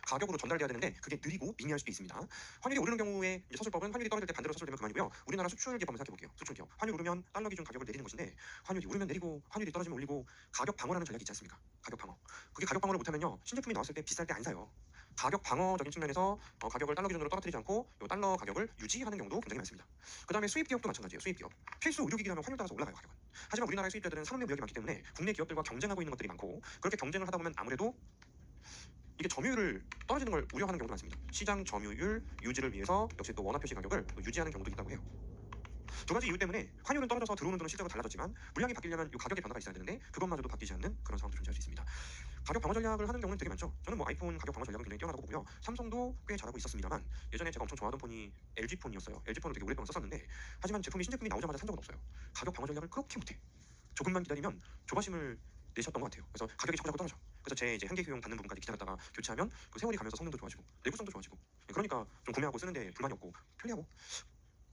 가격으로 전달돼야 되는데 그게 느리고 미미할 수도 있습니다. 환율이 오르는 경우에 이제 서술법은 환율이 떨어질 때 반대로 서술되면 그만이고요. 우리나라 수출 기업 한번 생각해 볼게요. 수출 기업. 환율 오르면 달러 기준 가격을 내리는 것인데 환율이 오르면 내리고 환율이 떨어지면 올리고 가격 방어라는 전략이 있지 않습니까? 가격 방어. 그게 가격 방어를 못하면요 신제품이 나왔을 때 비쌀 때 안 사요. 가격 방어적인 측면에서 가격을 달러 기준으로 떨어뜨리지 않고 요 달러 가격을 유지하는 경우도 굉장히 많습니다. 그 다음에 수입 기업도 마찬가지예요. 수입 기업. 필수 의료기기라면 환율 따라서 올라가요 가격은. 하지만 우리나라의 수입자들은 산업내 무역이 많기 때문에 국내 기업들과 경쟁하고 있는 것들이 많고 그렇게 경쟁을 하다 보면 아무래도 이게 점유율을 떨어지는 걸 우려하는 경우도 많습니다. 시장 점유율 유지를 위해서 역시 또 원화 표시 가격을 유지하는 경우도 있다고 해요. 두 가지 이유 때문에 환율은 떨어져서 들어오는 돈은 실제로 달라졌지만 물량이 바뀌려면 이 가격의 변화가 있어야 되는데 그것마저도 바뀌지 않는 그런 상황도 존재할 수 있습니다. 가격 방어 전략을 하는 경우는 되게 많죠. 저는 뭐 아이폰 가격 방어 전략은 굉장히 뛰어나다고 보고요. 삼성도 꽤 잘하고 있었습니다만 예전에 제가 엄청 좋아하던 폰이 LG 폰이었어요. LG 폰을 되게 오랫동안 썼었는데 하지만 신제품이 나오자마자 산 적은 없어요. 가격 방어 전략을 그렇게 못해. 조금만 기다리면 조바심을 내셨던 것 같아요. 그래서 가격이 자꾸 떨어져. 그래서 제 이제 한계 효용 받는 부분까지 기다렸다가 교체하면 그 세월이 가면서 성능도 좋아지고 내구성도 좋아지고 그러니까 좀 구매하고 쓰는데 불만이 없고 편리하고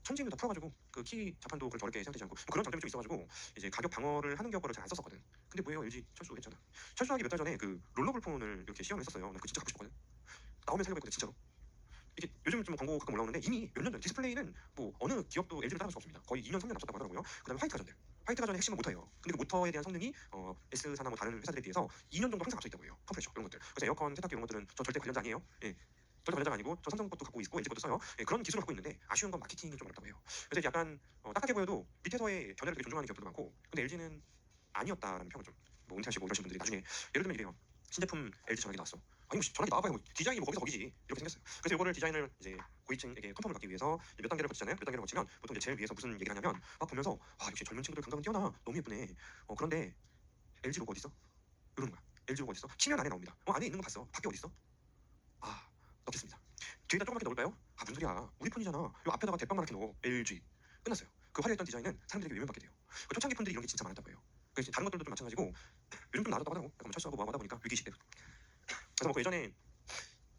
천지인도 다 풀어가지고 그 키 자판도 그렇게 어렵게 생각되지 않고 뭐 그런 장점이 좀 있어가지고 이제 가격 방어를 하는 격으로 잘 안 썼었거든. 근데 뭐예요 LG 철수 괜찮아. 철수하기 몇 달 전에 그 롤러블 폰을 이렇게 시연을 했었어요. 나 그거 진짜 갖고 싶었거든. 나오면 살려고 했거든 진짜로. 이게 요즘 좀 광고 가끔 올라오는데 이미 몇 년 전 디스플레이는 뭐 어느 기업도 LG를 따라갈 수 없습니다. 거의 2년 3년 앞섰다고 하더라고요. 그다음에 화이트 가전들. 화이트 가전의 핵심은 모터예요. 근데 그 모터에 대한 성능이 S사나 뭐 다른 회사들에 비해서 2년 정도 항상 앞서 있다고 해요. 컴프레셔 이런 것들. 그래서 에어컨, 세탁기 이런 것들은 저 절대 관련자 아니에요. 예. 절대 관련자가 아니고 저 삼성 것도 갖고 있고 LG 것도 써요. 예, 그런 기술을 갖고 있는데 아쉬운 건 마케팅이 좀 어렵다고 해요. 그래서 이제 약간 딱하게 보여도 밑에서의 견해를 되게 존중하는 기업들도 많고, 근데 LG는 아니었다라는 평을 좀뭐 은퇴하시고 이러신 분들이 나중에 예를 들면 이래요. 신제품 LG 전화기 나왔어. 아니 뭐 전화기 나와봐요. 뭐 디자인이 뭐 거기서 거기지 이렇게 생겼어요. 그래서 이거를 디자인을 이제 고위층에게 컨펌을 받기 위해서 몇 단계를 거치잖아요. 몇 단계를 거치면 보통 이제 제일 위에서 무슨 얘기를 하냐면 막 보면서 역시 젊은 친구들 감각은 뛰어나, 너무 예쁘네. 그런데 LG 로고 어디 있어? 이러는 거야. LG 로고 어디 있어? 치면 안에 나옵니다. 안에 있는 거 봤어. 밖에 어디 있어? 넣겠습니다. 뒤에다 조그맣게 넣을까요? 무슨 소리야. 우리 폰이잖아. 요 앞에다가 대빵만하게 넣어. LG. 끝났어요. 그 화려했던 디자인은 사람들에게 외면받게 돼요. 그 초창기 폰들이 이런 게 진짜 많았다고 해요. 그래서 다른 것들도 좀 마찬가지고 요즘 좀 나아졌다고 하더라고. 약간 뭐 철수하고 뭐 하다 보니까 위기시대. 그래서 뭐 그 예전에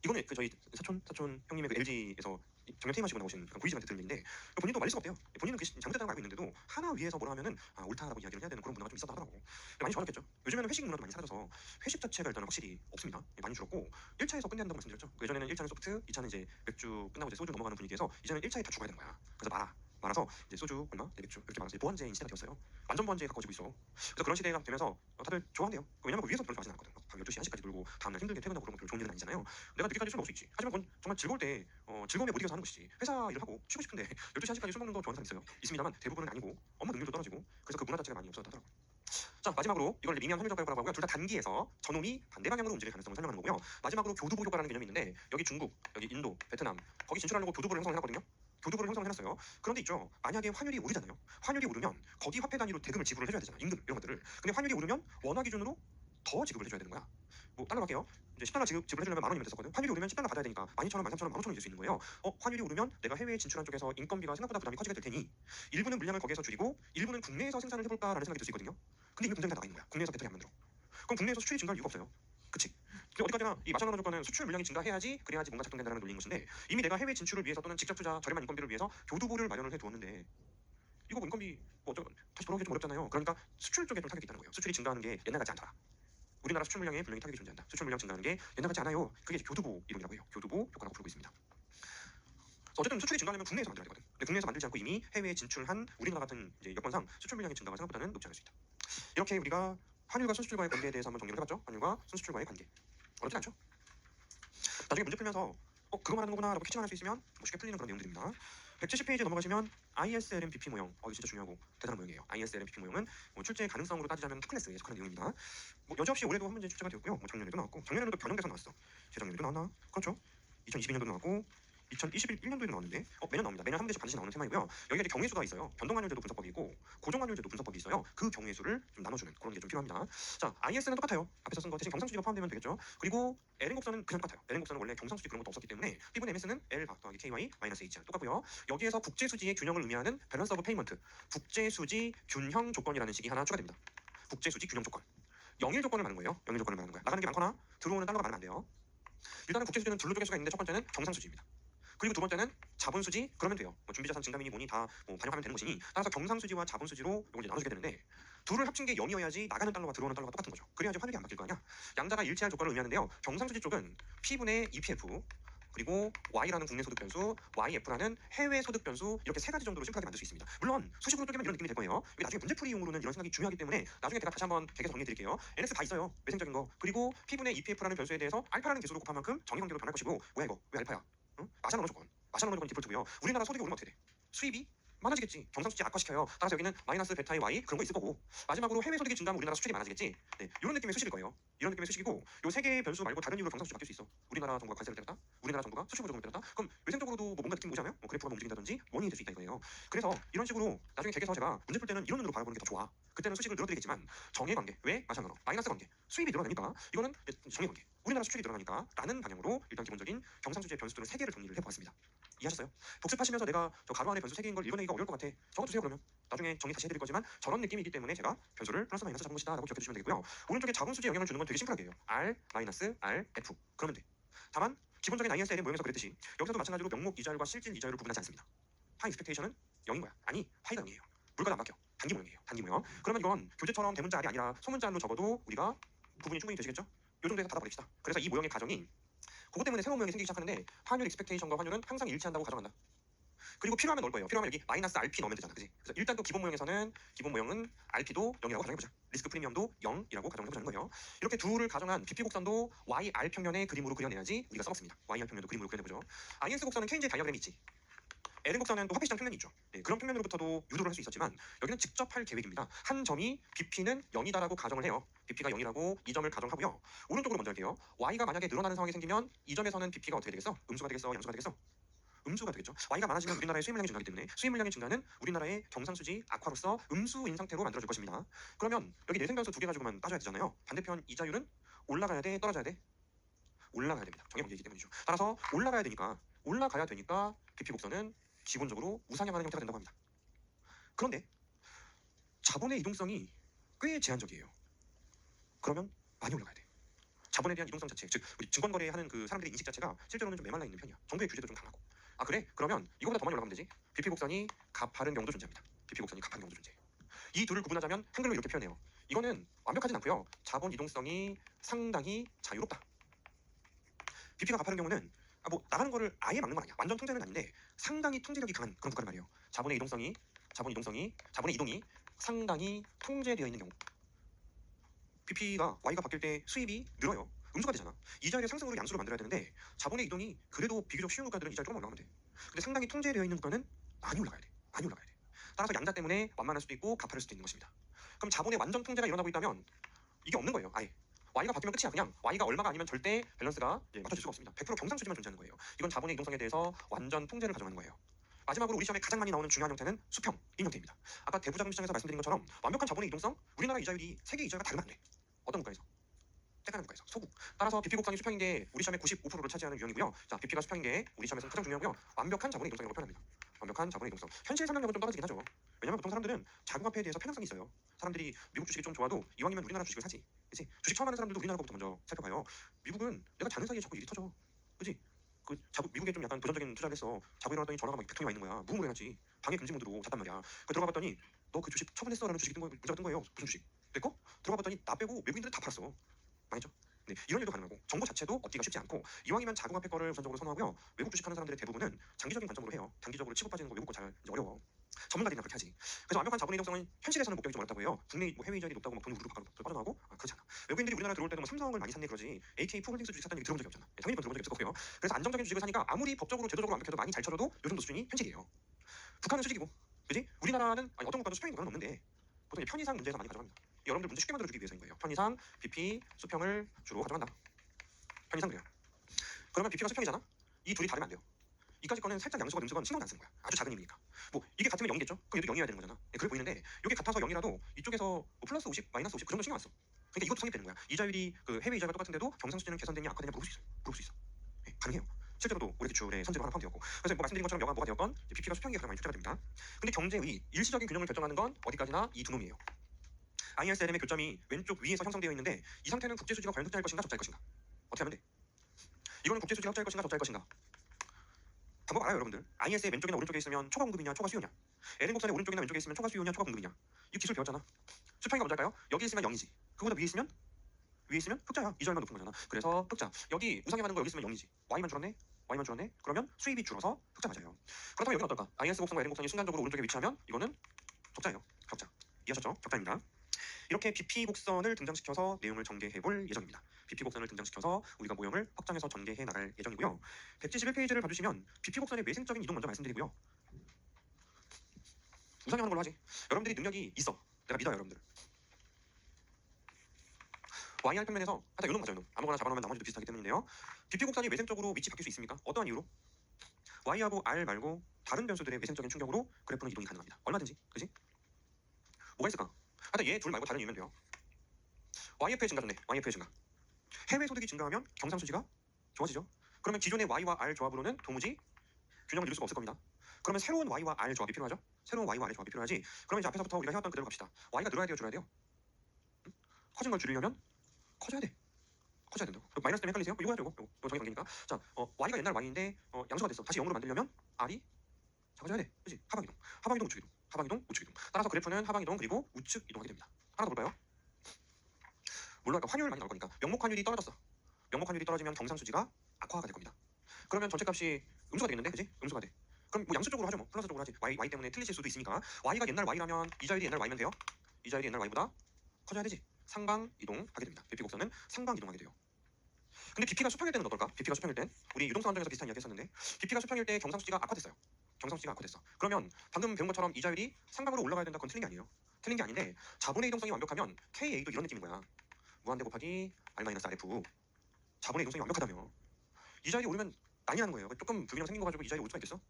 이거는 그 저희 사촌 형님의 그 LG에서 정년 퇴임하시고 나오신 구이직한테 들은 얘기인데, 본인도 말릴 수가 없대요. 본인은 그게 잘못됐다는 걸 알고 있는데도 하나 위에서 뭐라 하면은 옳다라고 이야기를 해야 되는 그런 문화가 좀 있었다 하더라고. 많이 좋아졌겠죠. 요즘에는 회식 문화도 많이 사라져서 회식 자체가 일단은 확실히 없습니다. 많이 줄었고 1차에서 끝낸다고 말씀드렸죠. 그 예전에는 1차는 소프트, 2차는 이제 맥주 끝나고 이제 소주 넘어가는 분위기에서 이제는 1차에 다 죽어야 되는 거야. 그래서 말아서 이제 소주 얼마, 맥주 이렇게 말아서 보안제인 시대가 되었어요. 완전 보안제에 가까워지고 있어. 그래서 그런 시대가 되면서 다들 좋아한대요. 왜냐면 그 위에서 별로 좋아하진 않거든. 밤 12시 1시까지 놀고 다음날 힘들게 퇴근하고 그런 거 별로 좋은 일은 아니잖아요. 내가 늦게까지 술 먹을 수 있지. 하지만 그건 정말 즐거울 때 즐거움에 못 이겨서 하는 것이지. 회사 일을 하고 쉬고 싶은데 12시 1시까지 술 먹는 거 좋아하는 사람 있어요. 있습니다만 대부분은 아니고 업무 능률도 떨어지고, 그래서 그 문화 자체가 많이 없어졌다 하더라고요. 자, 마지막으로 이걸 미미한 확률적 효과라고 하고요. 둘 다 단기에서 저놈이 반대 방향으로 움직일 가능성을 설명하는 거고요. 마지막으로 교두보 효과라는 개념이 있는데, 여기 중국, 여기 인도, 베트남 거기 진출하려고 교두보를 형성을 해놨거든요. 교두보를 형성을 해놨어요. 그런데 있죠, 만약에 환율이 오르잖아요. 환율이 오르면 거기 화폐 단위로 대금을 지불을 해줘야 되잖아. 임금 이런 것들을. 근데 환율이 오르면 원화 기준으로 더 지급을 해줘야 되는 거야. 뭐 달러 할게요. 이제 10달러 지불해주려면 10,000원이면 됐었거든. 환율이 오르면 10달러 받아야 되니까 12,000원, 13,000원, 15,000원이 될 수 있는 거예요. 환율이 오르면 내가 해외에 진출한 쪽에서 인건비가 생각보다 부담이 커지게 될 테니 일부는 물량을 거기에서 줄이고 일부는 국내에서 생산을 해볼까라는 생각이 들 수 있거든요. 근데 이미 공장이 다 나가 있는 거야. 국내에서 배터리 안 만들어. 그럼 국내에서 수출이 증가할 이유가 없어요. 그치? 근데 어디까지나 이 마찬가지 조건은 수출 물량이 증가해야지, 그래야지 뭔가 작동된다는 논리인 것인데, 이미 내가 해외 진출을 위해서 또는 직접 투자, 저렴한 인건비를 위해서 교두보를 마련을 해두었는데 이거 뭐 인건비 다시 돌아오기 좀 어렵잖아요. 그러니까 수출 쪽에 좀 타격이 있다는 거예요. 수출이 증가하는 게 옛날 같지 않더라. 우리나라 수출 물량에 분명히 타격이 존재한다. 수출 물량 증가하는 게 옛날 같지 않아요. 그게 교두보 이론이라고 해요. 교두보 효과라고 부르고 있습니다. 어쨌든 수출이 증가하면 국내에서 만들어야 되거든. 근데 국내에서 만들지 않고 이미 해외에 진출한 우리나라 같은 이제 여건상 수출 물량의 증가가 생각보다는 높지 않을 수 있다. 이렇게 우리가 환율과 순수출과의 관계에 대해서 한번 정리를 해봤죠. 환율과 순수출과의 관계. 어렵진 않죠. 나중에 문제 풀면서 그거 말하는 거구나 라고 캐치만 할 수 있으면 뭐 쉽게 풀리는 그런 내용들입니다. 170페이지 넘어가시면 ISLMPP 모형, 이거 진짜 중요하고 대단한 모형이에요. ISLMPP 모형은 뭐 출제 가능성으로 따지자면 타클래스에 속하는 내용입니다. 뭐 여지없이 올해도 한 문제 출제가 되었고요. 뭐 작년에도 나왔고, 작년에는 또 변형돼서 나왔어. 재작년에도 나왔나? 그렇죠. 2022년도 나왔고 2021년도에도 나왔는데 매년 나옵니다. 매년 한 문제씩 반드시 나오는 테마이고요. 여기가 이제 경우의 수가 있어요. 변동환율제도 분석법이 있고 고정환율제도 분석법이 있어요. 그 경우의 수를 좀 나눠주는 그런 게 좀 필요합니다. 자, IS는 똑같아요. 앞에서 쓴 거 대신 경상수지가 포함되면 되겠죠. 그리고 LN 곡선은 그냥 똑같아요. LN 곡선은 원래 경상수지 그런 것도 없었기 때문에 P분의 MS는 L 더하기 KY 마이너스 H 똑같고요. 여기에서 국제수지의 균형을 의미하는 밸런스 오브 페이먼트, 국제수지 균형 조건이라는 식이 하나 추가됩니다. 국제수지 균형 조건. 영일 조건을 말하는 거예요. 영일 조건을 말하는 거야. 나가는 게 많거나 들어오는 달러가 많으면 안 돼요. 일단은 국제수지는 둘로 쪼갤 수가 있는데 첫 번째는 경상수지입니다. 그리고 두 번째는 자본수지. 그러면 돼요. 뭐 준비자산 증감이니 뭐니 다 뭐 반영하면 되는 것이니, 따라서 경상수지와 자본수지로 이걸 이제 나눠주게 되는데, 둘을 합친 게 0이어야지 나가는 달러와 들어오는 달러가 똑같은 거죠. 그래야지 환율이 안 바뀔 거 아니야. 양자가 일치할 조건을 의미하는데요. 경상수지 쪽은 P분의 EPF 그리고 Y라는 국내 소득 변수, YF라는 해외 소득 변수, 이렇게 세 가지 정도로 심플하게 만들 수 있습니다. 물론 수식으로 쪼개면 이런 느낌이 될 거예요. 나중에 문제풀이용으로는 이런 생각이 중요하기 때문에 나중에 제가 다시 한번 객에서 정리해 드릴게요. NS 다 있어요. 외생적인 거. 그리고 P분의 EPF라는 변수에 대해서 알파라는 개수로 곱한 만큼 정의관계로 변할 것이고, 뭐야 이거? 왜 알파야? 응? 마샬 언어 조건. 마샬 언어 조건 디폴트고요. 우리나라 소득이 오르면 어떻게 돼? 수입이 많아지겠지. 경상수지 악화시켜요. 따라서 여기는 마이너스 베타의 Y 그런 거 있을 거고, 마지막으로 해외 소득이 증가하면 우리나라 수출이 많아지겠지. 네, 이런 느낌의 수식일 거예요. 이런 느낌의 수식이고, 요 세 개의 변수 말고 다른 이유로 경상수지 바뀔 수 있어. 우리나라 정부가 관세를 때렸다. 우리나라 정부가 수출 보조금을 때렸다. 그럼 외생적으로도 뭐 뭔가 느낌 오지 않아요? 뭐 그래프가 움직인다든지 원인이 될 수 있다 이거예요. 그래서 이런 식으로 나중에 객에서 제가 문제 풀 때는 이런 눈으로 바라보는 게 더 좋아. 그때는 수식을 늘어드리겠지만 정의 관계, 왜 마샬 언어, 마이너스 관계, 수입이 늘어나니까 이거는 정의 관계. 우리나라 수출이 늘어나니까 라는 방향으로 일단 기본적인 경상수지의 변수들을 세 개를 정리를 해보았습니다. 이해하셨어요? 복습하시면서 내가 저 가로 안에 변수 3개인 걸 읽어내기가 어려울 것 같아. 적어두세요 그러면. 나중에 정리 다시 해드릴 거지만 저런 느낌이기 때문에 제가 변수를 플러스 마이너스 잡은 것이다 라고 기억해 주시면 되겠고요. 오른쪽에 자본수지에 영향을 주는 건 되게 심플하게 해요. R 마이너스 R F 그러면 돼. 다만 기본적인 ISL의 모형에서 그랬듯이 여기서도 마찬가지로 명목 이자율과 실질 이자율을 구분하지 않습니다. 하이 익스펙테이션은 0인 거야. 아니 하이가 0이에요. 물가도 안 바뀌어. 단기 모형이에요. 단기 모형. 그러면 이건 교재처럼 대문자 R이 아니라 소문자 R로 적어도 우리가 구분이 충분히 되시겠죠? 요 정도에서 닫아버립시다. 그래서 이 모형의 가정이 그것 때문에 새로운 모형이 생기기 시작하는데, 환율 익스펙테이션과 환율은 항상 일치한다고 가정한다. 그리고 필요하면 넣을 거예요. 필요하면 여기 마이너스 RP 넣으면 되잖아. 그지? 그래서 일단 또 기본 모형에서는 기본 모형은 RP도 0이라고 가정해보자. 리스크 프리미엄도 0이라고 가정을 해보자는 거예요. 이렇게 둘을 가정한 BP 곡선도 YR 평면의 그림으로 그려내야지 우리가 써먹습니다. YR 평면도 그림으로 그려내보죠. IS 곡선은 케인즈의 다이어그램이 있지. L은 곡선은 또 화폐시장 평면이 있죠. 예, 그런 평면으로부터도 유도를 할 수 있었지만 여기는 직접 할 계획입니다. 한 점이 BP는 0이다라고 가정을 해요. BP가 0이라고 이 점을 가정하고요. 오른쪽으로 먼저 할게요. Y가 만약에 늘어나는 상황이 생기면 이 점에서는 BP가 어떻게 되겠어? 음수가 되겠어? 양수가 되겠어? 음수가 되겠죠. Y가 많아지면 우리나라의 수입 물량이 증가하기 때문에 수입 물량의 증가는 우리나라의 경상수지 악화로서 음수인 상태로 만들어질 것입니다. 그러면 여기 내생변수 두 개 가지고만 따져야 되잖아요. 반대편 이자율은 올라가야 돼? 떨어져야 돼? 올라가야 됩니다. 정의 문제이기 때문이죠. 따라서 올라가야 되니까 BP 곡선은 기본적으로 우상향하는 형태가 된다고 합니다. 그런데 자본의 이동성이 꽤 제한적이에요. 그러면 많이 올라가야 돼. 자본에 대한 이동성 자체, 즉 우리 증권 거래하는 그 사람들의 인식 자체가 실제로는 좀 메말라 있는 편이야. 정부의 규제도 좀 강하고. 아 그래? 그러면 이거보다 더 많이 올라가면 되지. BP 곡선이 가파른 경우도 존재합니다. BP 곡선이 가파른 경우도 존재해요. 이 둘을 구분하자면 한글로 이렇게 표현해요. 이거는 완벽하진 않고요. 자본 이동성이 상당히 자유롭다. BP가 가파른 경우는 뭐 나가는 거를 아예 막는 건 아니야. 완전 통제는 아닌데 상당히 통제력이 강한 그런 국가란 말이에요. 자본의 이동이 상당히 통제되어 있는 경우. BP가 Y가 바뀔 때 수입이 늘어요. 음수가 되잖아. 이자율의 상승으로 양수로 만들어야 되는데 자본의 이동이 그래도 비교적 쉬운 국가들은 이자율 조금 올라가면 돼. 근데 상당히 통제되어 있는 국가는 많이 올라가야 돼. 따라서 양자 때문에 완만할 수도 있고 가파를 수도 있는 것입니다. 그럼 자본의 완전 통제가 일어나고 있다면 이게 없는 거예요. 아예. Y가 바뀌면 끝이야. 그냥 Y가 얼마가 아니면 절대 밸런스가 맞춰질 수가 없습니다. 100% 경상수지만 존재하는 거예요. 이건 자본의 이동성에 대해서 완전 통제를 가정하는 거예요. 마지막으로 우리 시험에 가장 많이 나오는 중요한 형태는 수평인 형태입니다. 아까 대부자금 시장에서 말씀드린 것처럼 완벽한 자본의 이동성, 우리나라 이자율이 세계 이자율과 다르면 안 돼. 어떤 국가에서? 떼가는 국가에서 소국. 따라서 BP 곡선이 수평인 게 우리 시험에 95%를 차지하는 유형이고요. 자, BP가 수평인 게 우리 시험에서 가장 중요하고요. 완벽한 자본의 이동성이라고 표현합니다. 완벽한 자본의 이동성. 현실 설명력은 좀 떨어지긴 하죠. 왜냐면 보통 사람들은 자국화폐에 대해서 편향성이 있어요. 사람들이 미국 주식이 좀 좋아도 이왕이면 우리나라 주식을 사지. 그치? 주식 처음 하는 사람들도 우리나라 거부터 먼저 살펴봐요. 미국은 내가 자는 사이에 자꾸 일이 터져. 그치? 그 자국 미국에 좀 약간 도전적인 투자를 했어. 자고 일어났더니 전화가 막 100통이 와 있는 거야. 무음으로 해놨지. 방해 금지 모드로 잤단 말이야. 그 들어가 봤더니 너 그 주식 처분했어라는 주식이 뜬 거, 문자가 뜬 거예요. 무슨 주식? 내 거? 들어가 봤더니 나 빼고 외국인들은 다 팔았어. 망했죠? 네, 이런 일도 가능하고 정보 자체도 얻기가 쉽지 않고 이왕이면 자국화폐 거를 우선적으로 선호하고요. 외국 주식하는 사람들의 대부분은 장기적인 관점으로 해요. 단기적으로 치고 빠지는 거 외국 거 잘 어려워. 전문가들이나 그렇게 하지. 그래서 완벽한 자본의 이동성은 현실에서는 목적이 좀 어렵다고 해요. 국내 뭐 해외 이자율이 높다고 막 돈이 우르르 빠져나가고 그렇지 않아. 외국인들이 우리나라 들어올 때도 뭐 삼성을 많이 샀네 그러지. AK 포홀딩스 주식 샀다는 얘기 들어본 적이 없잖아. 네, 당연히 그건 들어본 적이 없을 거고요. 그래서 안정적인 주식을 사니까 아무리 법적으로 제도적으로 완벽해도 많이 잘 쳐줘도 요 정도 수준이 현실이에요. 북한은 수직이고, 그지? 우리나라는 어떤 국가도 수평인 국가는 없는데 보통 이제 편의상 문제에서 많이 가져갑니다. 여러분들 문제 쉽게 만들어주기 위해서인 거예요. 편의상 BP 수평을 주로 가져간다. 편의상 그래요. 그러면 BP가 수평이잖아. 이 둘이 다르면 안 돼요. 이까지 거는 살짝 양수가 음수건 신경도 안 쓰는 거야. 아주 작은 힘이니까. 뭐 이게 같으면 0이겠죠? 그럼 얘도 0이어야 되는 거잖아. 네, 그래 보이는데 이게 같아서 0이라도 이쪽에서 뭐 플러스 50, 마이너스 50 그런 거 신경 안 써. 그러니까 이것도 성립되는 거야. 이자율이 그 해외 이자가 똑같은데도 경상수지는 개선되냐 악화되냐 물을 수 있어. 네, 가능해요. 실제로도 우리 기출의 선제로 하나 포함되었고 그래서 뭐 말씀드린 것처럼 영화 뭐가 되었건 BP가 수평이 가장 많이 출제가 됩니다. 근데 경제의 일시적인 균형을 결정하는 건 어디까지나 이 두 놈이에요. ISLM의 교점이 왼쪽 위에서 형성되어 있는데 이 상태는 국제수지가 과연 흑자일 것인가 적자일 것인가? 어떻게 하면 돼? 이거는 국제수지가 흑자일 것인가 적자일 것인가? 방법 알아요 여러분들. IS의 왼쪽이나 오른쪽에 있으면 초과 공급이냐 초과 수요냐. L은 곡선의 오른쪽이나 왼쪽에 있으면 초과 수요냐 초과 공급이냐. 이 기술 배웠잖아. 수평이가 먼저 할까요? 여기 있으면 0이지. 그거보다 위에 있으면 흑자야. 이자율만 높은 거잖아. 그래서 흑자. 여기 우상향하는 거 여기 있으면 0이지. Y만 줄었네. 그러면 수입이 줄어서 흑자 맞아요. 그렇다면 여기는 어떨까? IS 곡선과 L은 곡선이 순간적으로 오른쪽에 위치하면 이거는 적자예요. 적자. 이해하셨죠? 적자입니다. 이렇게 BP 곡선을 등장시켜서 내용을 전개해 볼 예정입니다. BP 곡선을 등장시켜서 우리가 모형을 확장해서 전개해 나갈 예정이고요. 171페이지를 봐주시면 BP 곡선의 외생적인 이동 먼저 말씀드리고요. 우상향하는 걸로 하지. 여러분들이 능력이 있어. 내가 믿어요 여러분들. YR 평면에서 하여튼 요놈 맞아요. 아무거나 잡아놓으면 나머지도 비슷하기 때문인데요. BP 곡선이 외생적으로 위치 바뀔 수 있습니까? 어떠한 이유로? Y하고 R 말고 다른 변수들의 외생적인 충격으로 그래프는 이동이 가능합니다. 얼마든지. 그지? 뭐가 있을까? 하여튼 얘 둘 말고 다른 이유면 돼요. YF의 증가 좋네. YF의 증가. 해외 소득이 증가하면 경상수지가 좋아지죠. 그러면 기존의 Y와 R 조합으로는 도무지 균형을 이룰 수가 없을 겁니다. 그러면 새로운 Y와 R 조합이 필요하죠. 새로운 Y와 R 조합이 필요하지. 그러면 이제 앞에서부터 우리가 해왔던 그대로 갑시다. Y가 늘어야 돼요, 줄어야 돼요? 응? 커진 걸 줄이려면 커져야 돼. 커져야 된다고. 마이너스 때문에 헷갈리세요? 이거 해야죠. 이거 정의 관계니까. 자, Y가 옛날 Y인데 양수가 됐어. 다시 0으로 만들려면 R이 작아져야 돼. 그렇지? 하방이동, 우측이동, 하방이동, 우측이동. 따라서 그래프는 하방이동 그리고 우측 이동하게 됩니다. 하나 더 볼까요? 물론 아까 환율 많이 나올 거니까 명목 환율이 떨어졌어. 명목 환율이 떨어지면 경상수지가 악화가 될 겁니다. 그러면 전체값이 음수가 되겠는데, 그지? 음수가 돼. 그럼 뭐 양수적으로 하죠. 뭐 플러스적으로 하지. y 때문에 틀리실 수도 있으니까 y가 옛날 y라면 이 자율이 옛날 y면 돼요. 이 자율이 옛날 y보다 커져야 되지. 상방 이동하게 됩니다. BP 곡선은 상방 이동하게 돼요. 근데 BP가 수평일 때는 어떨까? BP가 수평일 땐 우리 유동성 함정에서 비슷한 이야기 했었는데 BP가 수평일 때 경상수지가 악화됐어요. 경상수지가 악화됐어. 그러면 방금 배운 것처럼 이 자율이 상방으로 올라가야 된다. 그건 틀린 게 아니에요. 틀린 게 아닌데 자본의 이동성이 완벽하면 KA도 이런 느낌인 거야. 무한대 곱하기 R-RF. 자본의 이동성이 완벽하다며. 이 자율이 오르면 난리 나는 거예요. 조금 불균형 생긴 거 가지고 이 자율이 올 수가 있겠어?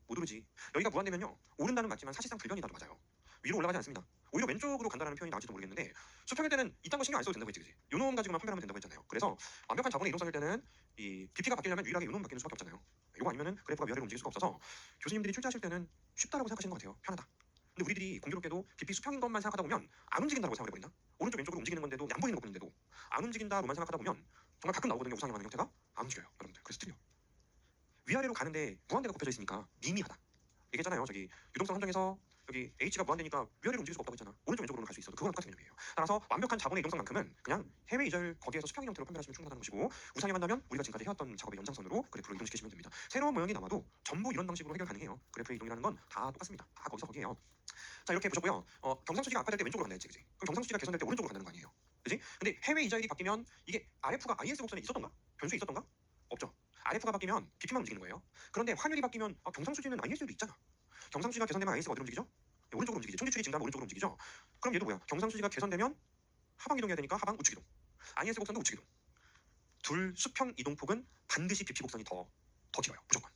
못 오르지. 여기가 무한대면요. 오른다는 맞지만 사실상 불변이다도 맞아요. 위로 올라가지 않습니다. 오히려 왼쪽으로 간다는 표현이 나올지도 모르겠는데 수평일 때는 이딴 거 신경 안 써도 된다고 했지, 그지? 요 놈 가지고만 판별하면 된다고 했잖아요. 그래서 완벽한 자본의 이동성일 때는 이 BP가 바뀌려면 유일하게 요 놈 바뀌는 수밖에 없잖아요. 이거 아니면은 그래프가 위아래로 움직일 수가 없어서 교수님들이 출제하실 때는 쉽다라고 생각하시는 것 같아요. 편하다. 근데 우리들이 공교롭게도 BP 수평인 것만 생각하다 보면 안 움직인다고 생각해버린다. 오른쪽 왼쪽으로 움직이는 건데도 안 보이는 거 보는데도 안 움직인다로만 생각하다 보면 정말 가끔 나오거든요. 우상향 하는 형태가 안 움직여요, 여러분들. 그래서 틀려. 위아래로 가는데 무한대가 곱해져 있으니까 미미하다. 얘기했잖아요. 저기 유동성 함정에서 여기 H가 무한대니까 위아래로 움직일 수가 없다고 했잖아. 오른쪽 왼쪽으로는 갈 수 있어도 그거랑 똑같은 개념이에요. 따라서 완벽한 자본의 이동성만큼은 그냥 해외 이절 거기에서 수평인 형태로 판별하시면 충분하다는 것이고 우상향한다면 우리가 지금까지 해왔던 작업의 연장선으로 그래프를 이동시키시면 됩니다. 새로운 모형이 나와도 전부 이런 방식으로 해결 가능해요. 그래프의 이동이라는 건 다 똑같습니다. 다 거기서 거기에요. 자 이렇게 보셨고요. 경상수지가 악화될 때 왼쪽으로 간다 했지, 그지? 그럼 경상수지가 개선될 때 오른쪽으로 간다는 거 아니에요, 그지? 근데 해외 이자율이 바뀌면 이게 RF가 IS 곡선에 있었던가? 변수에 있었던가? 없죠. RF가 바뀌면 BP만 움직이는 거예요. 그런데 환율이 바뀌면 경상수지는 IS도 있잖아. 경상수지가 개선되면 IS가 어디로 움직이죠? 오른쪽으로 움직이죠. 총지출이 증가하면 오른쪽으로 움직이죠. 그럼 얘도 뭐야? 경상수지가 개선되면 하방 이동해야 되니까 하방 우측 이동. IS 곡선도 우측 이동. 둘 수평 이동폭은 반드시 BP 곡선이 더 길어요. 무조건.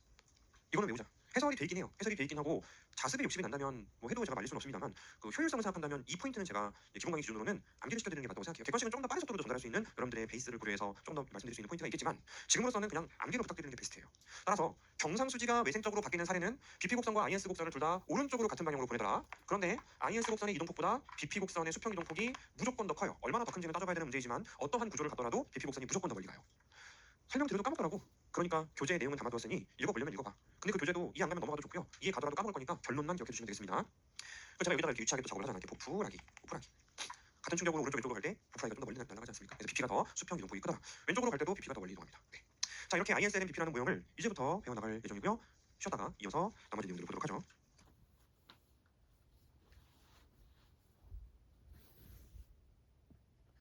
이거는 외우자. 해설이 돼 있긴 해요. 해설이 돼 있긴 하고 자습에 욕심이 난다면 뭐 해도 제가 말릴 수는 없습니다만 그 효율성을 생각한다면 이 포인트는 제가 기본 강의 기준으로는 암기를 시켜드리는 게 맞다고 생각해요. 객관식은 좀 더 빠른 속도로 전달할 수 있는 여러분들의 베이스를 고려해서 좀 더 말씀드릴 수 있는 포인트가 있겠지만 지금으로서는 그냥 암기를 부탁드리는 게 베스트예요. 따라서 경상수지가 외생적으로 바뀌는 사례는 BP 곡선과 IS 곡선을 둘 다 오른쪽으로 같은 방향으로 보내더라. 그런데 IS 곡선의 이동폭보다 BP 곡선의 수평 이동폭이 무조건 더 커요. 얼마나 더 큰지는 따져봐야 되는 문제이지만 어떠한 구조를 갖더라도 BP 곡선이 무조건 더 멀리 가요. 설명드려도 까먹더라고. 그러니까 교재의 내용은 담아두었으니 읽어보려면 읽어봐. 근데 그 교재도 이해 안 가면 넘어가도 좋고요. 이해 가더라도 까먹을 거니까 결론만 기억해 주시면 되겠습니다. 그래서 제가 여기다가 이렇게 유치하게 또 작업을 하잖아. 이렇게 보풀하기. 같은 충격으로 오른쪽 왼쪽으로 갈 때 보풀하기가 좀 더 멀리 날아가지 않습니까? 그래서 BP가 더 수평 이동폭이 크다. 왼쪽으로 갈 때도 BP가 더 멀리 이동합니다. 네. 자 이렇게 ISLM BP라는 모형을 이제부터 배워나갈 예정이고요. 쉬었다가 이어서 나머지 내용들을 보도록 하죠.